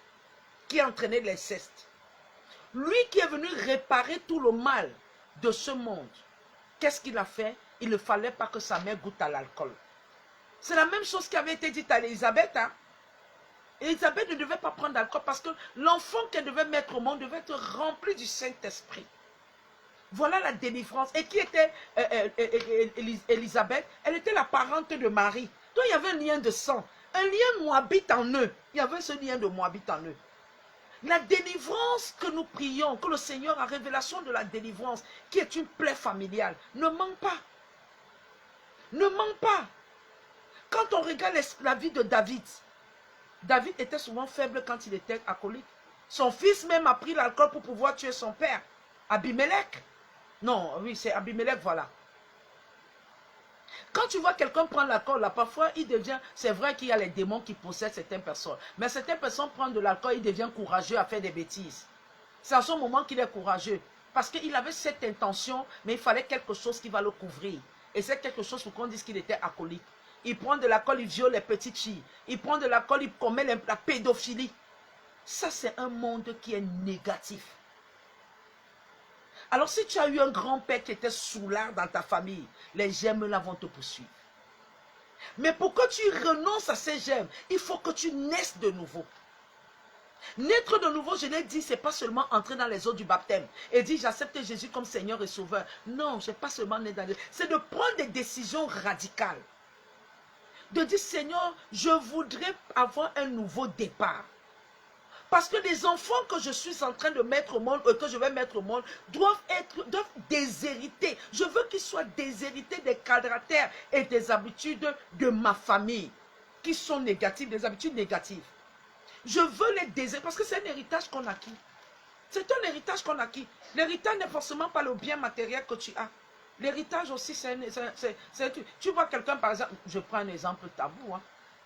qui entraînait l'inceste. Lui qui est venu réparer tout le mal de ce monde, qu'est-ce qu'il a fait? Il ne fallait pas que sa mère goûte à l'alcool. C'est la même chose qui avait été dite à Élisabeth. Hein? Élisabeth ne devait pas prendre d'alcool parce que l'enfant qu'elle devait mettre au monde devait être rempli du Saint-Esprit. Voilà la délivrance. Et qui était Élisabeth? Elle était la parente de Marie. Donc il y avait un lien de sang. Un lien moabite en eux. Il y avait ce lien de moabite en eux. La délivrance que nous prions, que le Seigneur a révélation de la délivrance, qui est une plaie familiale, ne manque pas. Ne manque pas. Quand on regarde la vie de David, David était souvent faible quand il était alcoolique. Son fils même a pris l'alcool pour pouvoir tuer son père. Abimelech. Non, oui, c'est Abimelech, voilà. Quand tu vois quelqu'un prendre l'alcool, là, parfois, il devient... C'est vrai qu'il y a les démons qui possèdent certaines personnes. Mais certaines personnes prennent de l'alcool, il devient courageux à faire des bêtises. C'est à ce moment qu'il est courageux. Parce qu'il avait cette intention, mais il fallait quelque chose qui va le couvrir. Et c'est quelque chose pour qu'on dise qu'il était alcoolique. Il prend de l'alcool, il viole les petites filles. Il prend de l'alcool, il commet la pédophilie. Ça, c'est un monde qui est négatif. Alors, si tu as eu un grand-père qui était soulard dans ta famille, les gemmes-là vont te poursuivre. Mais pour que tu renonces à ces gemmes, il faut que tu naisses de nouveau. Naître de nouveau, je l'ai dit, ce n'est pas seulement entrer dans les eaux du baptême et dire j'accepte Jésus comme Seigneur et Sauveur. Non, je n'ai pas seulement né dans les... C'est de prendre des décisions radicales. De dire Seigneur, je voudrais avoir un nouveau départ. Parce que les enfants que je suis en train de mettre au monde, que je vais mettre au monde, doivent déshérités. Je veux qu'ils soient déshérités des caractères et des habitudes de ma famille, qui sont négatives, des habitudes négatives. Je veux les déshériter, parce que c'est un héritage qu'on acquit. C'est un héritage qu'on acquit. L'héritage n'est forcément pas le bien matériel que tu as. L'héritage aussi, tu vois quelqu'un, par exemple, je prends un exemple tabou, hein,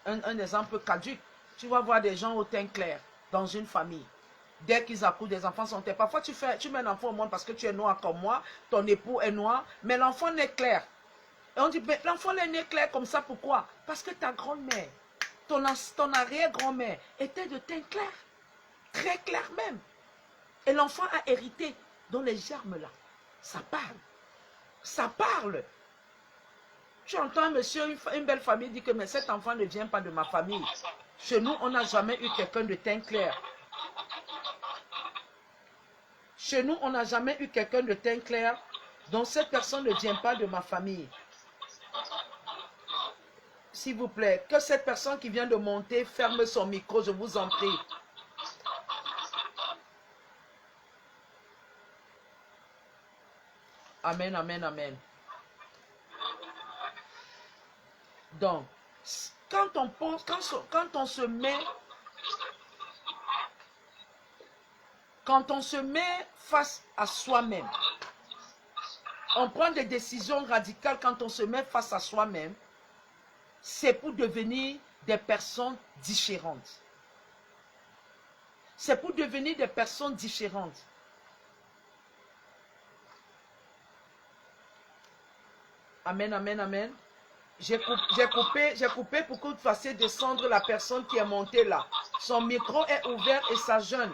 un exemple caduque. Tu vas voir des gens au teint clair dans une famille. Dès qu'ils accouchent, des enfants sont tels. Parfois, tu mets un enfant au monde parce que tu es noir comme moi, ton époux est noir, mais l'enfant naît clair. Et on dit, l'enfant est né clair comme ça, pourquoi? Parce que ta grand-mère, ton arrière-grand-mère était de teint clair, très clair même. Et l'enfant a hérité. Donc les germes là, ça parle. Ça parle. Tu entends un monsieur, une belle famille dit que mais cet enfant ne vient pas de ma famille. Chez nous, on n'a jamais eu quelqu'un de teint clair. Chez nous, on n'a jamais eu quelqu'un de teint clair, donc cette personne ne vient pas de ma famille. S'il vous plaît, que cette personne qui vient de monter ferme son micro, je vous en prie. Amen, amen, amen. Donc, quand on pense, quand on se met face à soi-même, on prend des décisions radicales quand on se met face à soi-même, c'est pour devenir des personnes différentes. C'est pour devenir des personnes différentes. Amen, amen, amen. J'ai coupé pour que vous fassiez descendre la personne qui est montée là. Son micro est ouvert et ça jeûne.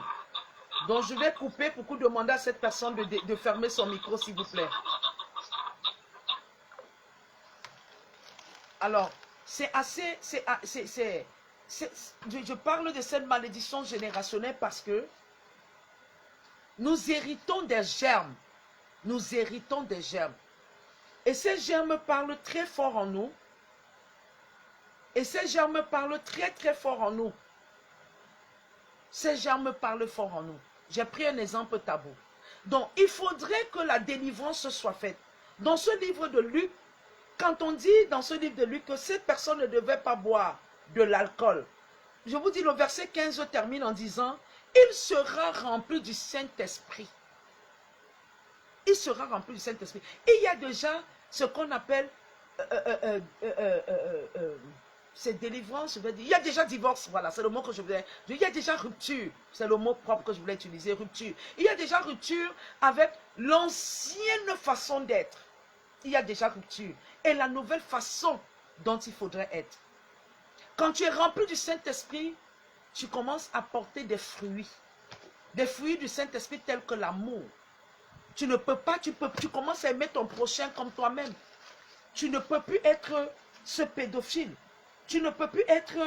Donc je vais couper pour que vous demandez à cette personne de fermer son micro, s'il vous plaît. Alors, c'est assez... je parle de cette malédiction générationnelle parce que nous héritons des germes. Nous héritons des germes. Et ces germes parlent très fort en nous. Et ces germes parlent très très fort en nous. Ces germes parlent fort en nous. J'ai pris un exemple tabou. Donc, il faudrait que la délivrance soit faite. Dans ce livre de Luc, quand on dit dans ce livre de Luc que cette personne ne devait pas boire de l'alcool, je vous dis, le verset 15 termine en disant, il sera rempli du Saint-Esprit. Il sera rempli du Saint-Esprit. Il y a déjà ce qu'on appelle c'est délivrance, je vais dire. Il y a déjà divorce, voilà, c'est le mot que je voulais. Il y a déjà rupture, c'est le mot propre que je voulais utiliser, rupture. Il y a déjà rupture avec l'ancienne façon d'être. Il y a déjà rupture. Et la nouvelle façon dont il faudrait être. Quand tu es rempli du Saint-Esprit, tu commences à porter des fruits. Des fruits du Saint-Esprit tels que l'amour. Tu ne peux pas, tu commences à aimer ton prochain comme toi-même. Tu ne peux plus être ce pédophile. Tu ne peux plus être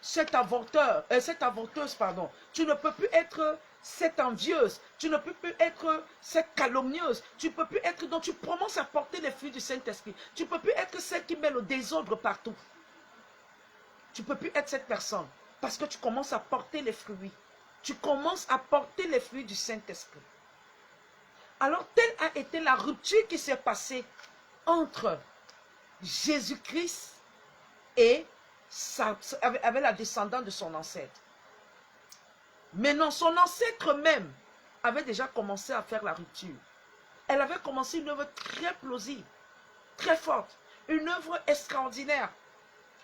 cet avorteur, cette avorteuse, pardon. Tu ne peux plus être cette envieuse. Tu ne peux plus être cette calomnieuse. Tu ne peux plus être, donc tu commences à porter les fruits du Saint-Esprit. Tu ne peux plus être celle qui met le désordre partout. Tu ne peux plus être cette personne parce que tu commences à porter les fruits. Tu commences à porter les fruits du Saint-Esprit. Alors, telle a été la rupture qui s'est passée entre Jésus-Christ et avec la descendante de son ancêtre. Maintenant, son ancêtre même avait déjà commencé à faire la rupture. Elle avait commencé une œuvre très plausible, très forte, une œuvre extraordinaire.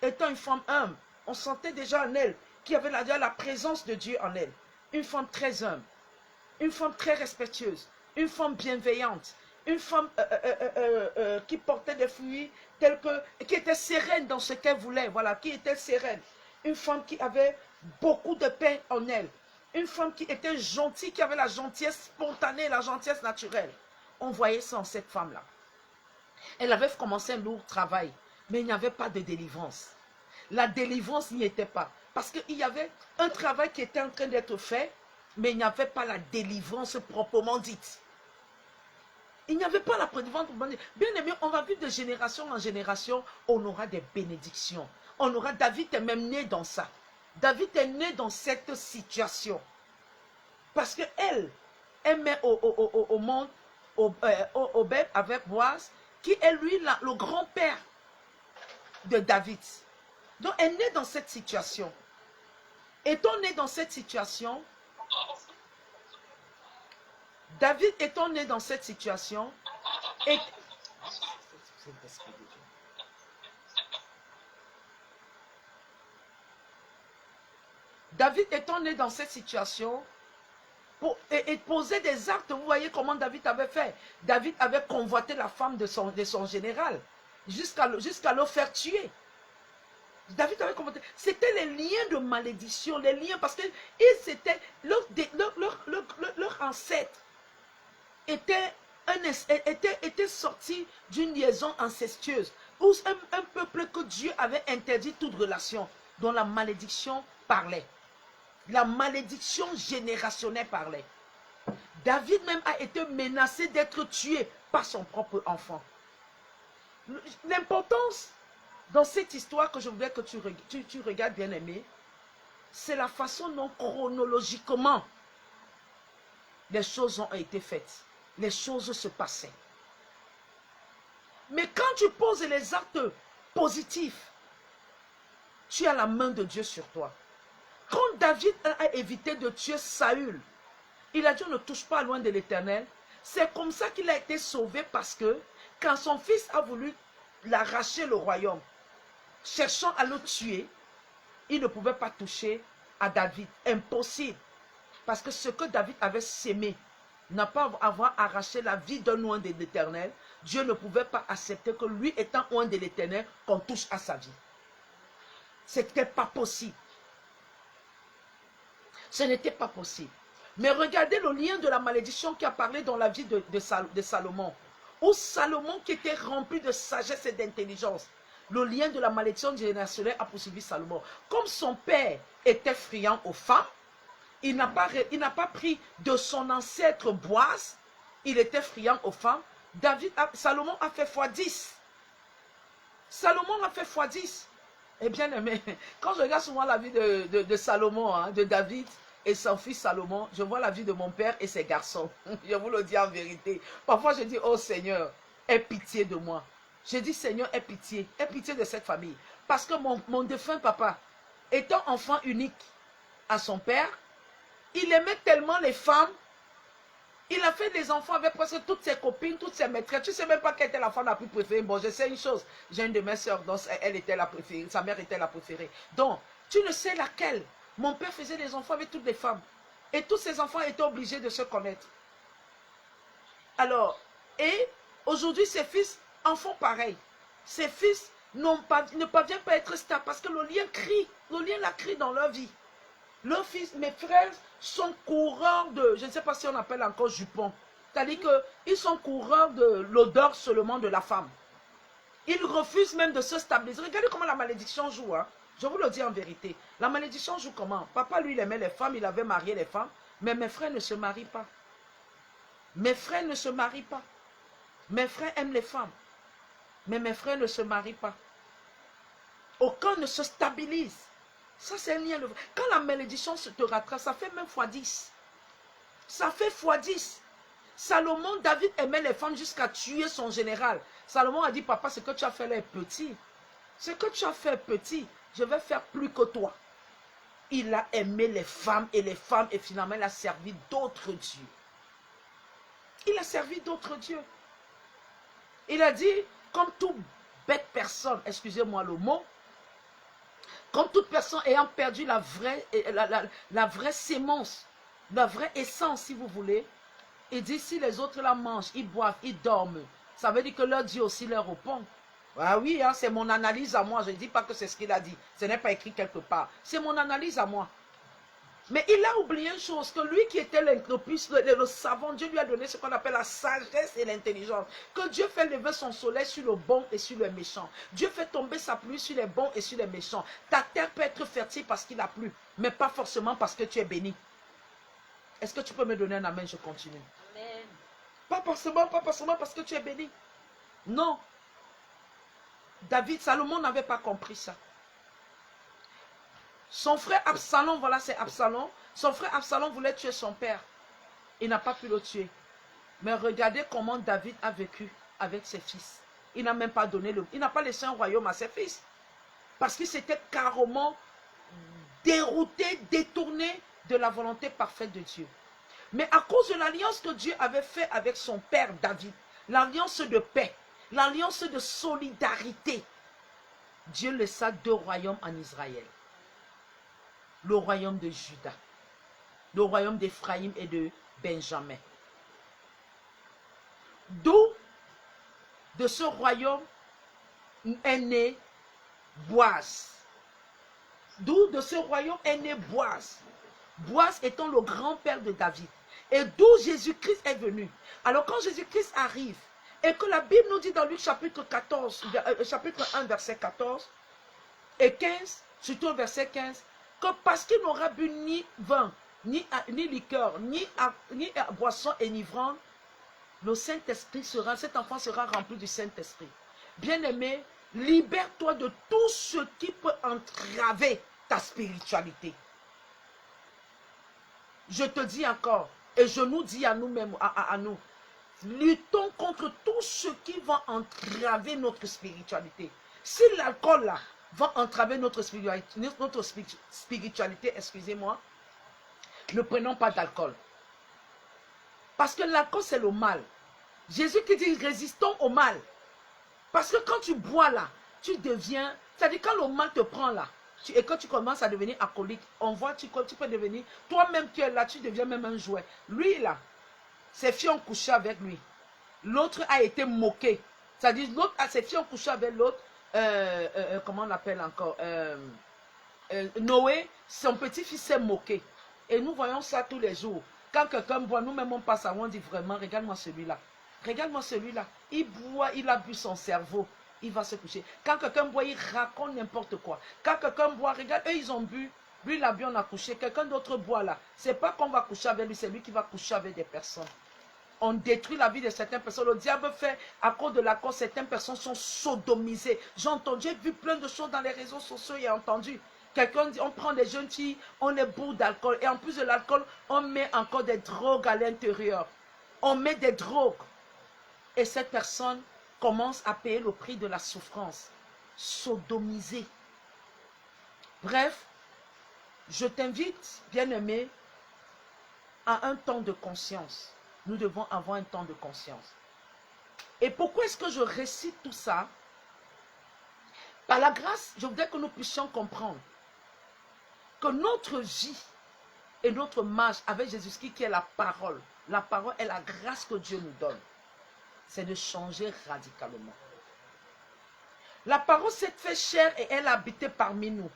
Étant une femme humble, on sentait déjà en elle qu'il y avait la présence de Dieu en elle. Une femme très humble, une femme très respectueuse, une femme bienveillante, une femme qui portait des fruits tels que, qui était sereine dans ce qu'elle voulait, voilà, qui était sereine. Une femme qui avait beaucoup de paix en elle. Une femme qui était gentille, qui avait la gentillesse spontanée, la gentillesse naturelle. On voyait ça en cette femme-là. Elle avait commencé un lourd travail, mais il n'y avait pas de délivrance. La délivrance n'y était pas. Parce qu'il y avait un travail qui était en train d'être fait, mais il n'y avait pas la délivrance proprement dite. Il n'y avait pas la délivrance proprement dite. Bien aimé, on va vivre de génération en génération, on aura des bénédictions. On aura, David est même né dans ça. David est né dans cette situation. Parce qu'elle met au monde Obed avec Boaz, qui est lui le grand-père de David. Donc elle est née dans cette situation. Étant né dans cette situation, David étant né dans cette situation, et David étant né dans cette situation, et poser des actes, vous voyez comment David avait fait. David avait convoité la femme de son général, jusqu'à le faire tuer. David avait convoité. C'était les liens de malédiction, les liens, parce que leur ancêtre était sorti d'une liaison incestueuse, où un peuple que Dieu avait interdit toute relation, dont la malédiction parlait. La malédiction générationnelle parlait. David même a été menacé d'être tué par son propre enfant. L'importance dans cette histoire que je voudrais que tu regardes, bien-aimé, c'est la façon dont chronologiquement les choses ont été faites. Les choses se passaient. Mais quand tu poses les actes positifs, tu as la main de Dieu sur toi. Quand David a évité de tuer Saül, il a dit on ne touche pas loin de l'Éternel. C'est comme ça qu'il a été sauvé parce que quand son fils a voulu l'arracher le royaume, cherchant à le tuer, il ne pouvait pas toucher à David. Impossible. Parce que ce que David avait sémé, n'a pas avoir arraché la vie d'un oint de l'Éternel, Dieu ne pouvait pas accepter que lui étant oint de l'Éternel, qu'on touche à sa vie. Ce n'était pas possible. Ce n'était pas possible. Mais regardez le lien de la malédiction qui a parlé dans la vie de Salomon. Où Salomon qui était rempli de sagesse et d'intelligence. Le lien de la malédiction générationnelle a poursuivi Salomon. Comme son père était friand aux femmes, il n'a pas pris de son ancêtre Boaz, il était friand aux femmes. Salomon a fait x10. Salomon a fait x10. Eh bien aimé, quand je regarde souvent la vie de Salomon, hein, de David et son fils Salomon, je vois la vie de mon père et ses garçons. Je vous le dis en vérité. Parfois je dis, oh Seigneur, aie pitié de moi. Je dis, Seigneur, aie pitié de cette famille. Parce que mon défunt papa, étant enfant unique à son père, il aimait tellement les femmes. Il a fait des enfants avec presque toutes ses copines, toutes ses maîtresses. Tu ne sais même pas quelle était la femme la plus préférée. Bon, je sais une chose. J'ai une de mes soeurs, dont elle était la préférée. Sa mère était la préférée. Donc, tu ne sais laquelle. Mon père faisait des enfants avec toutes les femmes. Et tous ces enfants étaient obligés de se connaître. Alors, et aujourd'hui, ses fils en font pareil. Ses fils ne parviennent pas à être stables parce que le lien crie. Le lien la crie dans leur vie. Leurs fils, mes frères, sont coureurs de, je ne sais pas si on appelle encore jupon. C'est-à-dire qu'ils sont coureurs de l'odeur seulement de la femme. Ils refusent même de se stabiliser. Regardez comment la malédiction joue. Hein. Je vous le dis en vérité. La malédiction joue comment? Papa, lui, il aimait les femmes, il avait marié les femmes. Mais mes frères ne se marient pas. Mes frères ne se marient pas. Mes frères aiment les femmes. Mais mes frères ne se marient pas. Aucun ne se stabilise. Ça, c'est un lien. Quand la malédiction te rattrape, ça fait même x10. Ça fait x10. Salomon, David aimait les femmes jusqu'à tuer son général. Salomon a dit, papa, ce que tu as fait là est petit. Ce que tu as fait est petit. Je vais faire plus que toi. Il a aimé les femmes et finalement, il a servi d'autres dieux. Il a servi d'autres dieux. Il a dit, comme toute bête personne, excusez-moi le mot, comme toute personne ayant perdu la vraie sémence, la vraie essence, si vous voulez, il dit, si les autres la mangent, ils boivent, ils dorment, ça veut dire que leur Dieu aussi leur répond. Ah oui, hein, c'est mon analyse à moi, je ne dis pas que c'est ce qu'il a dit, ce n'est pas écrit quelque part, c'est mon analyse à moi. Mais il a oublié une chose, que lui qui était le savant, Dieu lui a donné ce qu'on appelle la sagesse et l'intelligence. Que Dieu fait lever son soleil sur le bon et sur le méchant. Dieu fait tomber sa pluie sur les bons et sur les méchants. Ta terre peut être fertile parce qu'il a plu, mais pas forcément parce que tu es béni. Est-ce que tu peux me donner un amen? Je continue. Amen. Pas forcément parce que tu es béni. Non. Salomon n'avait pas compris ça. Son frère Absalom, voilà c'est Absalom. Son frère Absalom voulait tuer son père. Il n'a pas pu le tuer. Mais regardez comment David a vécu avec ses fils. Il n'a même pas donné il n'a pas laissé un royaume à ses fils. Parce qu'il s'était carrément dérouté, détourné de la volonté parfaite de Dieu. Mais à cause de l'alliance que Dieu avait faite avec son père David, l'alliance de paix, l'alliance de solidarité, Dieu laissa 2 royaumes en Israël. Le royaume de Juda, le royaume d'Éphraïm et de Benjamin. D'où de ce royaume est né Boaz. D'où de ce royaume est né Boaz. Boaz étant le grand-père de David. Et d'où Jésus-Christ est venu. Alors quand Jésus-Christ arrive, et que la Bible nous dit dans Luc chapitre 1, verset 14 et 15, surtout au verset 15, que parce qu'il n'aura bu ni vin, ni liqueur, ni boisson enivrante, le Saint-Esprit cet enfant sera rempli du Saint-Esprit. Bien-aimé, libère-toi de tout ce qui peut entraver ta spiritualité. Je te dis encore, et je nous dis à nous-mêmes, à nous, luttons contre tout ce qui va entraver notre spiritualité. Si l'alcool là va entraver notre spiritualité, excusez-moi, ne prenons pas d'alcool. Parce que l'alcool c'est le mal. Jésus qui dit résistons au mal. Parce que quand tu bois là, tu deviens, c'est-à-dire quand le mal te prend là, et quand tu commences à devenir alcoolique, on voit tu peux devenir, toi-même tu es là, tu deviens même un jouet. Lui là, ses filles ont couché avec lui. L'autre a été moqué. C'est-à-dire l'autre, ses filles ont couché avec l'autre, comment on l'appelle encore, Noé, son petit-fils s'est moqué. Et nous voyons ça tous les jours. Quand quelqu'un boit, nous-mêmes on passe à on dit vraiment, regarde-moi celui-là. Regarde-moi celui-là. Il boit, il a bu son cerveau. Il va se coucher. Quand quelqu'un boit, il raconte n'importe quoi. Quand quelqu'un boit, regarde, eux ils ont bu. Lui, il a bu, on a couché. Quelqu'un d'autre boit là. C'est pas qu'on va coucher avec lui, c'est lui qui va coucher avec des personnes. On détruit la vie de certaines personnes. Le diable fait, à cause de la cause, certaines personnes sont sodomisées. J'ai vu plein de choses dans les réseaux sociaux et entendu. Quelqu'un dit, on prend des jeunes filles, on les bourre d'alcool. Et en plus de l'alcool, on met encore des drogues à l'intérieur. On met des drogues. Et cette personne commence à payer le prix de la souffrance. Sodomisée. Bref, je t'invite, bien-aimé, à un temps de conscience. Nous devons avoir un temps de conscience. Et pourquoi est-ce que je récite tout ça? Par la grâce, je voudrais que nous puissions comprendre que notre vie et notre marche avec Jésus-Christ qui est la parole est la grâce que Dieu nous donne. C'est de changer radicalement. La parole s'est fait chair et elle a habité parmi nous.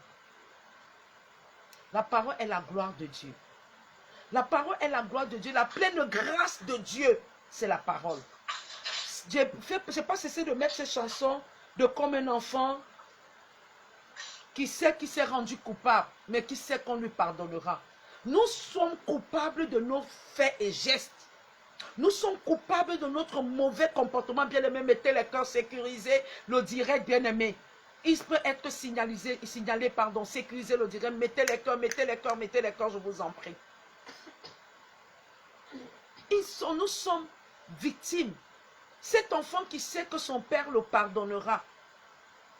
La parole est la gloire de Dieu. La parole est la gloire de Dieu. La pleine grâce de Dieu, c'est la parole. Je n'ai pas cessé de mettre ces chansons de comme un enfant qui sait qu'il s'est rendu coupable, mais qui sait qu'on lui pardonnera. Nous sommes coupables de nos faits et gestes. Nous sommes coupables de notre mauvais comportement. Bien-aimé, mettez les cœurs sécurisés, le direct bien-aimé. Il peut être signalé, sécurisé le direct. Mettez les cœurs, je vous en prie. Nous sommes victimes. Cet enfant qui sait que son père le pardonnera,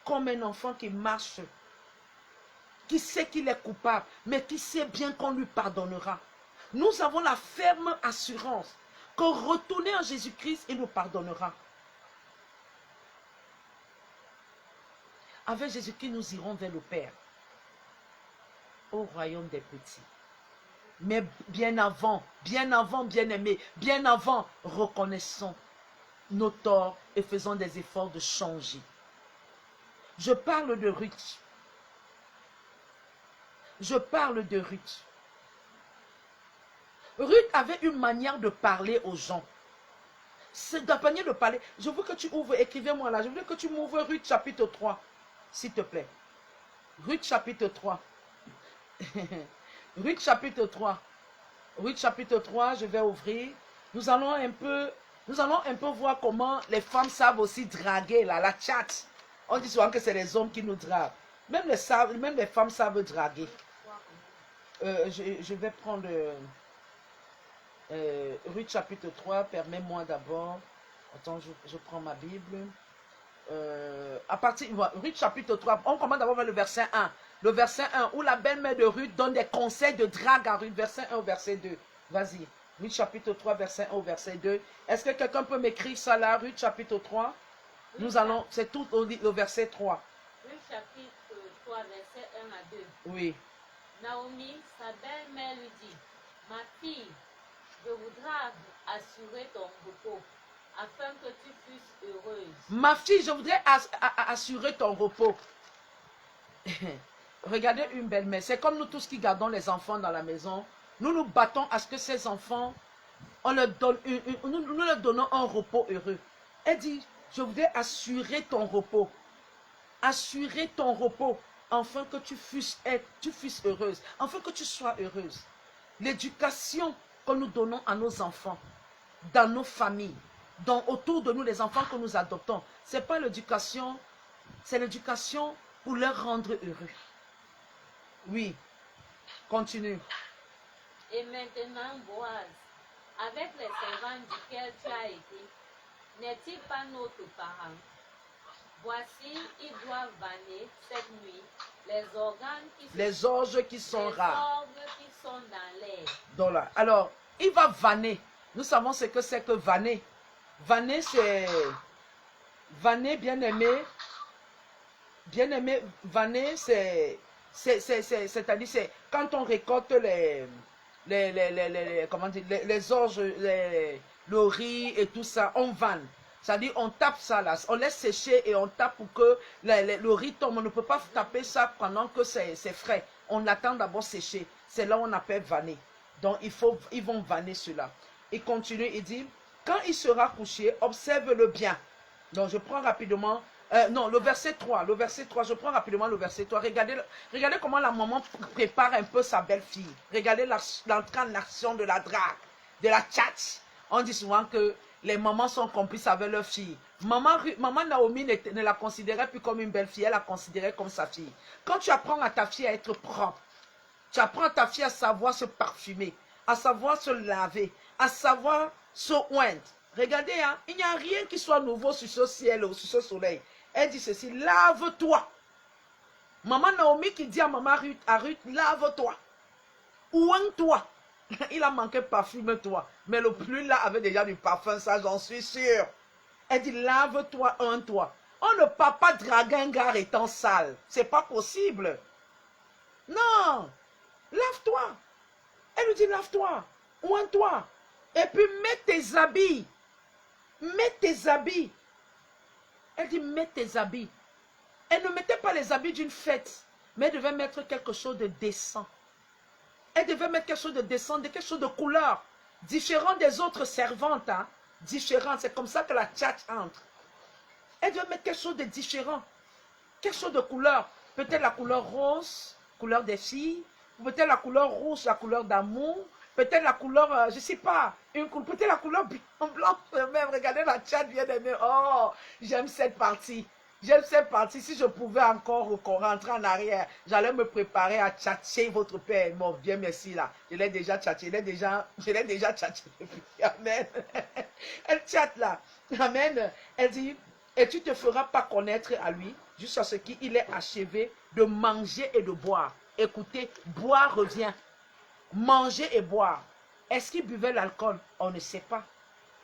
comme un enfant qui marche, qui sait qu'il est coupable, mais qui sait bien qu'on lui pardonnera. Nous avons la ferme assurance que retourner en Jésus-Christ, il nous pardonnera. Avec Jésus-Christ, nous irons vers le Père, au royaume des petits. Mais bien avant, bien-aimés, bien avant, reconnaissons nos torts et faisons des efforts de changer. Je parle de Ruth. Je parle de Ruth. Ruth avait une manière de parler aux gens. C'est une manière de parler. Je veux que tu ouvres, écrivez-moi là. Je veux que tu m'ouvres Ruth chapitre 3, s'il te plaît. Ruth chapitre 3. Ruth chapitre 3. Ruth chapitre 3, je vais ouvrir. Nous allons un peu voir comment les femmes savent aussi draguer, là, la chatte. On dit souvent que c'est les hommes qui nous draguent. Même les femmes savent draguer. Je vais prendre Ruth chapitre 3, permets-moi d'abord. Attends, je prends ma Bible. Ruth chapitre 3, on commence d'abord vers le verset 1. Le verset 1, où la belle-mère de Ruth donne des conseils de drague à Ruth, verset 1 au verset 2. Vas-y. Ruth chapitre 3, verset 1 au verset 2. Est-ce que quelqu'un peut m'écrire ça là, Ruth chapitre 3? Nous allons, c'est tout au verset 3. Ruth chapitre 3, verset 1 à 2. Oui. Naomi, sa belle-mère, lui dit, ma fille, je voudrais assurer ton repos, afin que tu fusses heureuse. Ma fille, je voudrais assurer ton repos. Regardez une belle-mère. C'est comme nous tous qui gardons les enfants dans la maison. Nous nous battons à ce que ces enfants, nous leur donnons un repos heureux. Elle dit, je voudrais assurer ton repos. Assurer ton repos, afin que tu fusses heureuse. Afin que tu sois heureuse. l'éducation que nous donnons à nos enfants, dans nos familles, autour de nous, les enfants que nous adoptons, ce n'est pas l'éducation, c'est l'éducation pour leur rendre heureux. Oui, continue. Et maintenant, Boaz, avec les servants duquel tu as été, n'est-il pas notre parent? Voici, ils doivent vanner cette nuit les organes les orges qui sont rares. Les orgues qui sont dans l'air. Donc alors, il va vanner. Nous savons ce que c'est que vanner. Vanner, c'est... Vanner, bien-aimé. Bien-aimé, vanner, c'est-à-dire, c'est quand on récolte comment dire, les orges, le riz et tout ça, on vanne. C'est-à-dire, on tape ça là, on laisse sécher et on tape pour que le riz tombe. On ne peut pas taper ça pendant que c'est frais. On attend d'abord sécher. C'est là où on appelle vanner. Donc, ils vont vanner cela. Il continue, il dit, quand il sera couché, observe-le bien. Donc, je prends rapidement, non, le verset 3, je prends rapidement le verset 3. Regardez comment la maman prépare un peu sa belle-fille. Regardez l'entrée en action de la drague, de la tchatch. On dit souvent que les mamans sont complices avec leur fille. Maman Naomi ne la considérait plus comme une belle-fille, elle la considérait comme sa fille. Quand tu apprends à ta fille à être propre, tu apprends à ta fille à savoir se parfumer, à savoir se laver, à savoir se oindre. Regardez, hein, il n'y a rien qui soit nouveau sur ce ciel ou sur ce soleil. Elle dit ceci, lave-toi. Maman Naomi qui dit à maman Ruth, lave-toi. Oigne-toi. Il a manqué parfume-toi. Mais le plus là avait déjà du parfum, ça j'en suis sûr. Elle dit, lave-toi, oigne-toi. On ne peut pas draguer un gars étant sale. C'est pas possible. Non. Lave-toi. Elle lui dit, lave-toi, oigne-toi. Et puis mets tes habits. Mets tes habits. Elle dit, mets tes habits. Elle ne mettait pas les habits d'une fête, mais elle devait mettre quelque chose de décent. Elle devait mettre quelque chose de décent, quelque chose de couleur, différent des autres servantes. Hein? Différent, c'est comme ça que la tchatch entre. Elle devait mettre quelque chose de différent, quelque chose de couleur. Peut-être la couleur rose, couleur des filles, peut-être la couleur rouge, la couleur d'amour, peut-être la couleur, je ne sais pas, peut-être la couleur blanc, même, regardez la tchatch bien aimée. Oh, j'aime cette partie. J'aime cette partie. Si je pouvais encore rentrer en arrière, j'allais me préparer à tchatcher votre père. Bon, bien merci là. Je l'ai déjà tchatché. Je l'ai déjà tchatché depuis. Amen. Elle tchatte là. Amen. Elle dit, et tu te feras pas connaître à lui jusqu'à ce qu'il ait achevé de manger et de boire. Écoutez, boire revient. Manger et boire. Est-ce qu'il buvait l'alcool? On ne sait pas.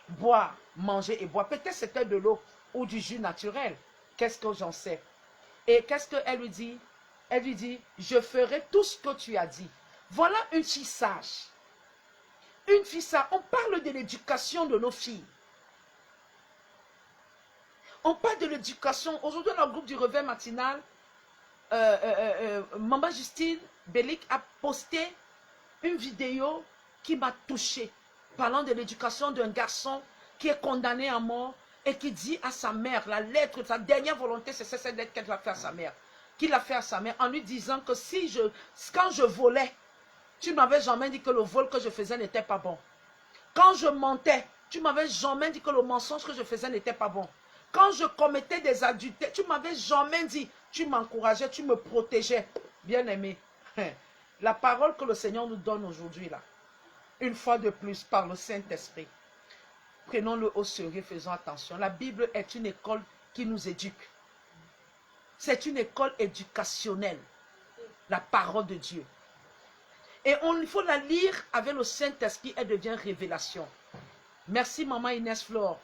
Boire, manger et boire. Peut-être c'était de l'eau ou du jus naturel. Qu'est-ce que j'en sais? Et qu'est-ce qu'elle lui dit? Elle lui dit, je ferai tout ce que tu as dit. Voilà une fille sage. Une fille sage. On parle de l'éducation de nos filles. On parle de l'éducation. Aujourd'hui, dans le groupe du réveil matinal, Maman Justine Bellic a posté une vidéo qui m'a touchée, parlant de l'éducation d'un garçon qui est condamné à mort et qui dit à sa mère, la lettre, sa dernière volonté, c'est cette lettre qu'elle va faire à sa mère, qu'il a fait à sa mère, en lui disant que quand je volais, tu m'avais jamais dit que le vol que je faisais n'était pas bon. Quand je mentais, tu m'avais jamais dit que le mensonge que je faisais n'était pas bon. Quand je commettais des adultères, tu m'avais jamais dit, tu m'encourageais, tu me protégeais. Bien-aimé, la parole que le Seigneur nous donne aujourd'hui, là, une fois de plus, par le Saint-Esprit, prenons-le au sérieux, faisons attention. La Bible est une école qui nous éduque. C'est une école éducationnelle, la parole de Dieu. Et il faut la lire avec le Saint-Esprit, elle devient révélation. Merci maman Inès Flore.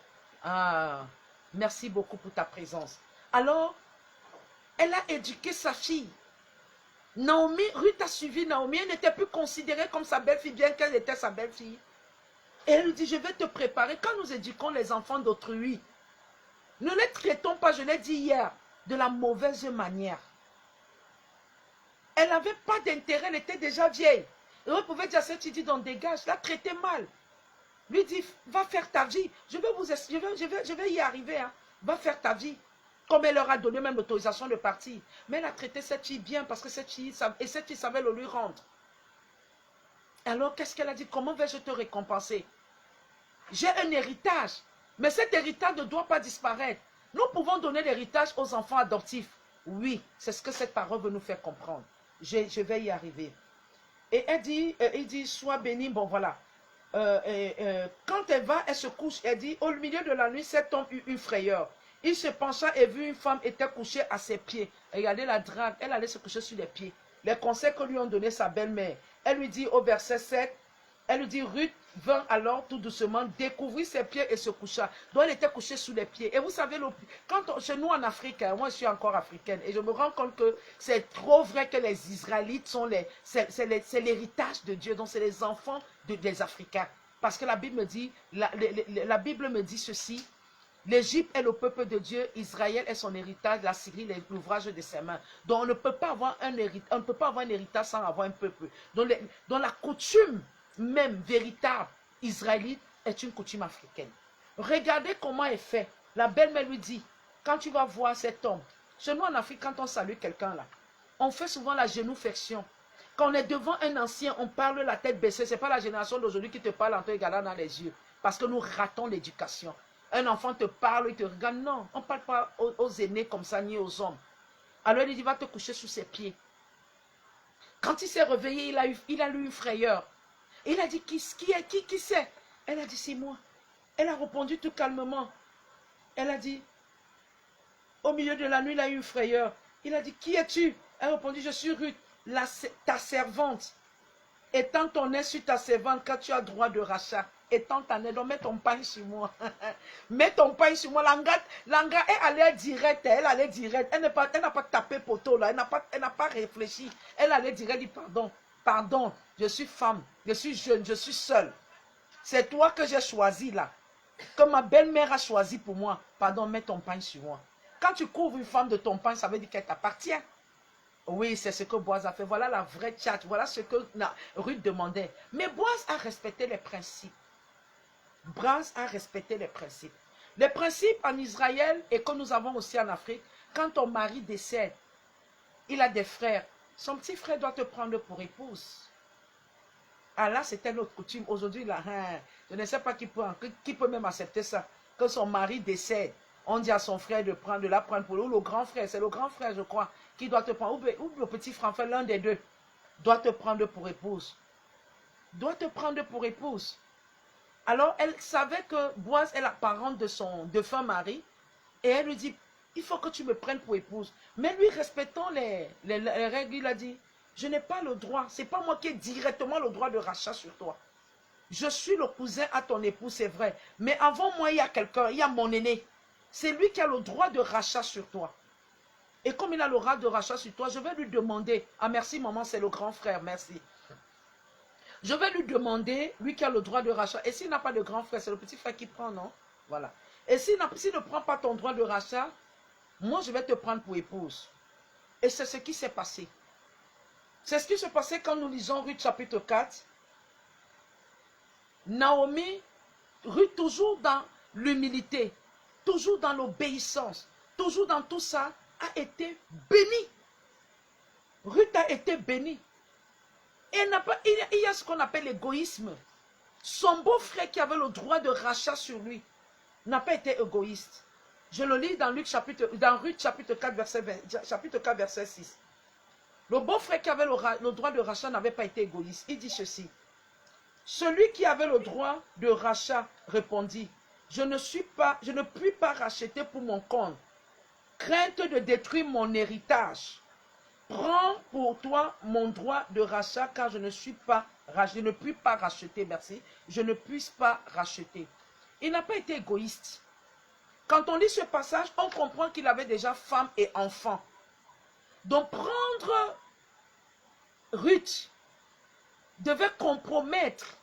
Merci beaucoup pour ta présence. Alors, elle a éduqué sa fille. Naomi, Ruth a suivi Naomi, elle n'était plus considérée comme sa belle-fille, bien qu'elle était sa belle-fille. Et elle lui dit, je vais te préparer. Quand nous éduquons les enfants d'autrui, ne les traitons pas, je l'ai dit hier, de la mauvaise manière. Elle n'avait pas d'intérêt, elle était déjà vieille. Et on pouvait dire à cette fille, donc dégage, la traiter mal. Lui dit, va faire ta vie. Je vais y arriver. Hein. Va faire ta vie. Comme elle leur a donné même l'autorisation de partir. Mais elle a traité cette fille bien parce que cette fille savait le lui rendre. Alors, qu'est-ce qu'elle a dit? Comment vais-je te récompenser? J'ai un héritage, mais cet héritage ne doit pas disparaître. Nous pouvons donner l'héritage aux enfants adoptifs. Oui, c'est ce que cette parole veut nous faire comprendre. Je vais y arriver. Et il dit, sois béni, bon voilà. Quand elle va, elle se couche, elle dit, au milieu de la nuit, cet homme eut une frayeur. Il se pencha et vit une femme était couchée à ses pieds. Regardez la drague, elle allait se coucher sur les pieds. Les conseils que lui ont donné sa belle-mère. Elle lui dit au verset 7, elle lui dit, Ruth vint alors tout doucement découvrir ses pieds et se coucha. Donc elle était couchée sous les pieds. Et vous savez, chez nous en Afrique, moi je suis encore africaine, et je me rends compte que c'est trop vrai que les Israélites sont c'est l'héritage de Dieu. Donc c'est les enfants des Africains. Parce que la Bible me dit, la Bible me dit ceci. L'Égypte est le peuple de Dieu, Israël est son héritage, la Syrie l'ouvrage de ses mains. Donc on ne peut pas avoir un héritage sans avoir un peuple. Donc la coutume même véritable israélite est une coutume africaine. Regardez comment elle fait. La belle-mère lui dit, quand tu vas voir cet homme, chez nous en Afrique, quand on salue quelqu'un là, on fait souvent la genou-flexion. Quand on est devant un ancien, on parle la tête baissée. Ce n'est pas la génération d'aujourd'hui qui te parle en te regardant dans les yeux. Parce que nous ratons l'éducation. Un enfant te parle, il te regarde. Non, on ne parle pas aux aînés comme ça, ni aux hommes. Alors il dit, va te coucher sous ses pieds. Quand il s'est réveillé, il a eu une frayeur. Il a dit, qui c'est? Elle a dit, c'est moi. Elle a répondu tout calmement. Elle a dit, au milieu de la nuit, il a eu une frayeur. Il a dit, qui es-tu? Elle a répondu, je suis Ruth, ta servante. Étends ton nez sur ta servante quand tu as droit de rachat. Étends ta nez, donc mets ton pain sur moi. Mets ton pain sur moi. L'anga est allée direct. Elle allait direct. Elle n'a pas tapé poteau là. Elle n'a pas réfléchi. Elle allait direct, dit pardon. Pardon, je suis femme, je suis jeune, je suis seule. C'est toi que j'ai choisi là. Que ma belle-mère a choisi pour moi. Pardon, mets ton pain sur moi. Quand tu couvres une femme de ton pain, ça veut dire qu'elle t'appartient. Oui, c'est ce que Boaz a fait. Voilà la vraie tchat. Voilà ce que Ruth demandait. Mais Boaz a respecté les principes. Boaz a respecté les principes. Les principes en Israël et que nous avons aussi en Afrique, quand ton mari décède, il a des frères. Son petit frère doit te prendre pour épouse. Ah là, c'était notre coutume. Aujourd'hui, là, je ne sais pas qui peut même accepter ça. Que son mari décède. On dit à son frère de la prendre pour lui. Ou le grand frère, c'est le grand frère, je crois, qui doit te prendre. Ou le petit frère, l'un des deux, doit te prendre pour épouse. Doit te prendre pour épouse. Alors, elle savait que Boaz est la parente de son défunt mari. Et elle lui dit, il faut que tu me prennes pour épouse. Mais lui, respectant les règles, il a dit, je n'ai pas le droit. Ce n'est pas moi qui ai directement le droit de rachat sur toi. Je suis le cousin à ton époux, c'est vrai. Mais avant moi, il y a quelqu'un, il y a mon aîné. C'est lui qui a le droit de rachat sur toi. Et comme il a le droit de rachat sur toi, je vais lui demander, ah merci maman, c'est le grand frère, merci. Je vais lui demander, lui qui a le droit de rachat. Et s'il n'a pas de grand frère, c'est le petit frère qui prend, non? Voilà. Et s'il ne prend pas ton droit de rachat, moi, je vais te prendre pour épouse. Et c'est ce qui s'est passé. C'est ce qui s'est passé quand nous lisons Ruth chapitre 4. Naomi, Ruth toujours dans l'humilité, toujours dans l'obéissance, toujours dans tout ça, a été bénie. Ruth a été bénie. Et il y a ce qu'on appelle l'égoïsme. Son beau-frère qui avait le droit de rachat sur lui n'a pas été égoïste. Je le lis dans Ruth chapitre 4, verset 6. Le beau-frère qui avait le droit de rachat n'avait pas été égoïste. Il dit ceci. Celui qui avait le droit de rachat répondit, je ne puis pas racheter pour mon compte. Crainte de détruire mon héritage. Prends pour toi mon droit de rachat car je ne puis pas racheter, merci. Je ne puisse pas racheter. Il n'a pas été égoïste. Quand on lit ce passage, on comprend qu'il avait déjà femme et enfant. Donc prendre Ruth devait compromettre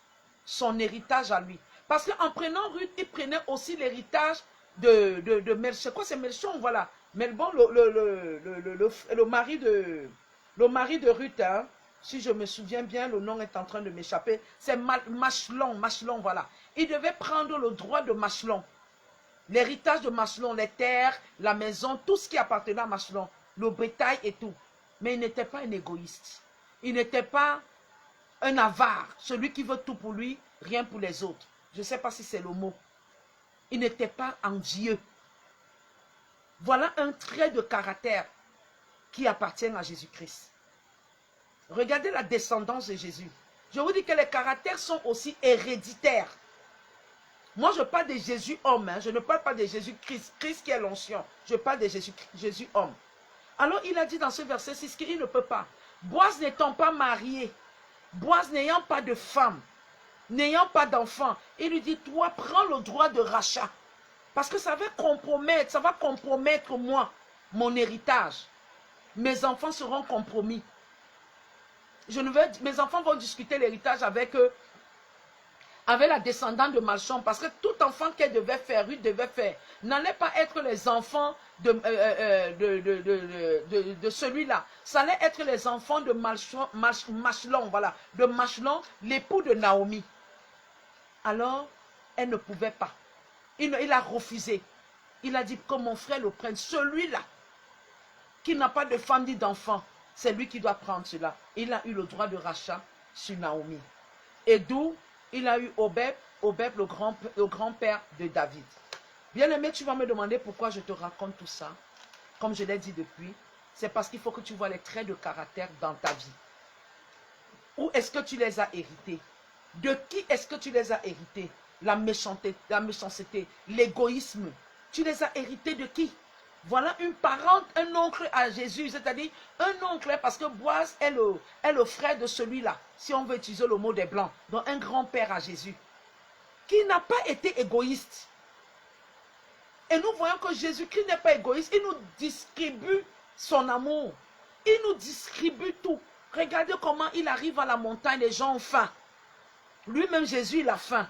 son héritage à lui. Parce qu'en prenant Ruth, il prenait aussi l'héritage de Melchon. Quoi, c'est Melchon, voilà. Melbon, le mari de Ruth, hein, si je me souviens bien, le nom est en train de m'échapper. C'est Machlon, voilà. Il devait prendre le droit de Machlon. L'héritage de Machlon, les terres, la maison, tout ce qui appartenait à Machlon, le bétail et tout. Mais il n'était pas un égoïste. Il n'était pas un avare, celui qui veut tout pour lui, rien pour les autres. Je ne sais pas si c'est le mot. Il n'était pas envieux. Voilà un trait de caractère qui appartient à Jésus-Christ. Regardez la descendance de Jésus. Je vous dis que les caractères sont aussi héréditaires. Moi, je parle de Jésus homme. Hein. Je ne parle pas de Jésus-Christ. Christ qui est l'ancien. Je parle de Jésus homme. Alors, il a dit dans ce verset 6 qu'il ne peut pas. Boaz n'étant pas marié, Boaz n'ayant pas de femme, n'ayant pas d'enfant, il lui dit, toi, prends le droit de rachat. Parce que ça va compromettre moi, mon héritage. Mes enfants seront compromis. Mes enfants vont discuter l'héritage avec eux, avec la descendante de Malchon, parce que tout enfant qu'elle devait faire, Ruth devait faire, n'allait pas être les enfants de celui-là. Ça allait être les enfants de Machlon, voilà, de Machlon, l'époux de Naomi. Alors, elle ne pouvait pas. Il a refusé. Il a dit que mon frère le prenne. Celui-là, qui n'a pas de femme ni d'enfant, c'est lui qui doit prendre cela. Il a eu le droit de rachat sur Naomi. Et d'où il a eu Obed, le grand-père de David. Bien-aimé, tu vas me demander pourquoi je te raconte tout ça. Comme je l'ai dit depuis, c'est parce qu'il faut que tu vois les traits de caractère dans ta vie. Où est-ce que tu les as hérités? De qui est-ce que tu les as hérités? La méchanceté, l'égoïsme. Tu les as hérités de qui? Voilà une parente, un oncle à Jésus, c'est-à-dire un oncle parce que Boaz est le frère de celui-là, si on veut utiliser le mot des Blancs, donc un grand-père à Jésus, qui n'a pas été égoïste. Et nous voyons que Jésus-Christ n'est pas égoïste, il nous distribue son amour, il nous distribue tout. Regardez comment il arrive à la montagne, les gens ont faim. Lui-même Jésus, il a faim.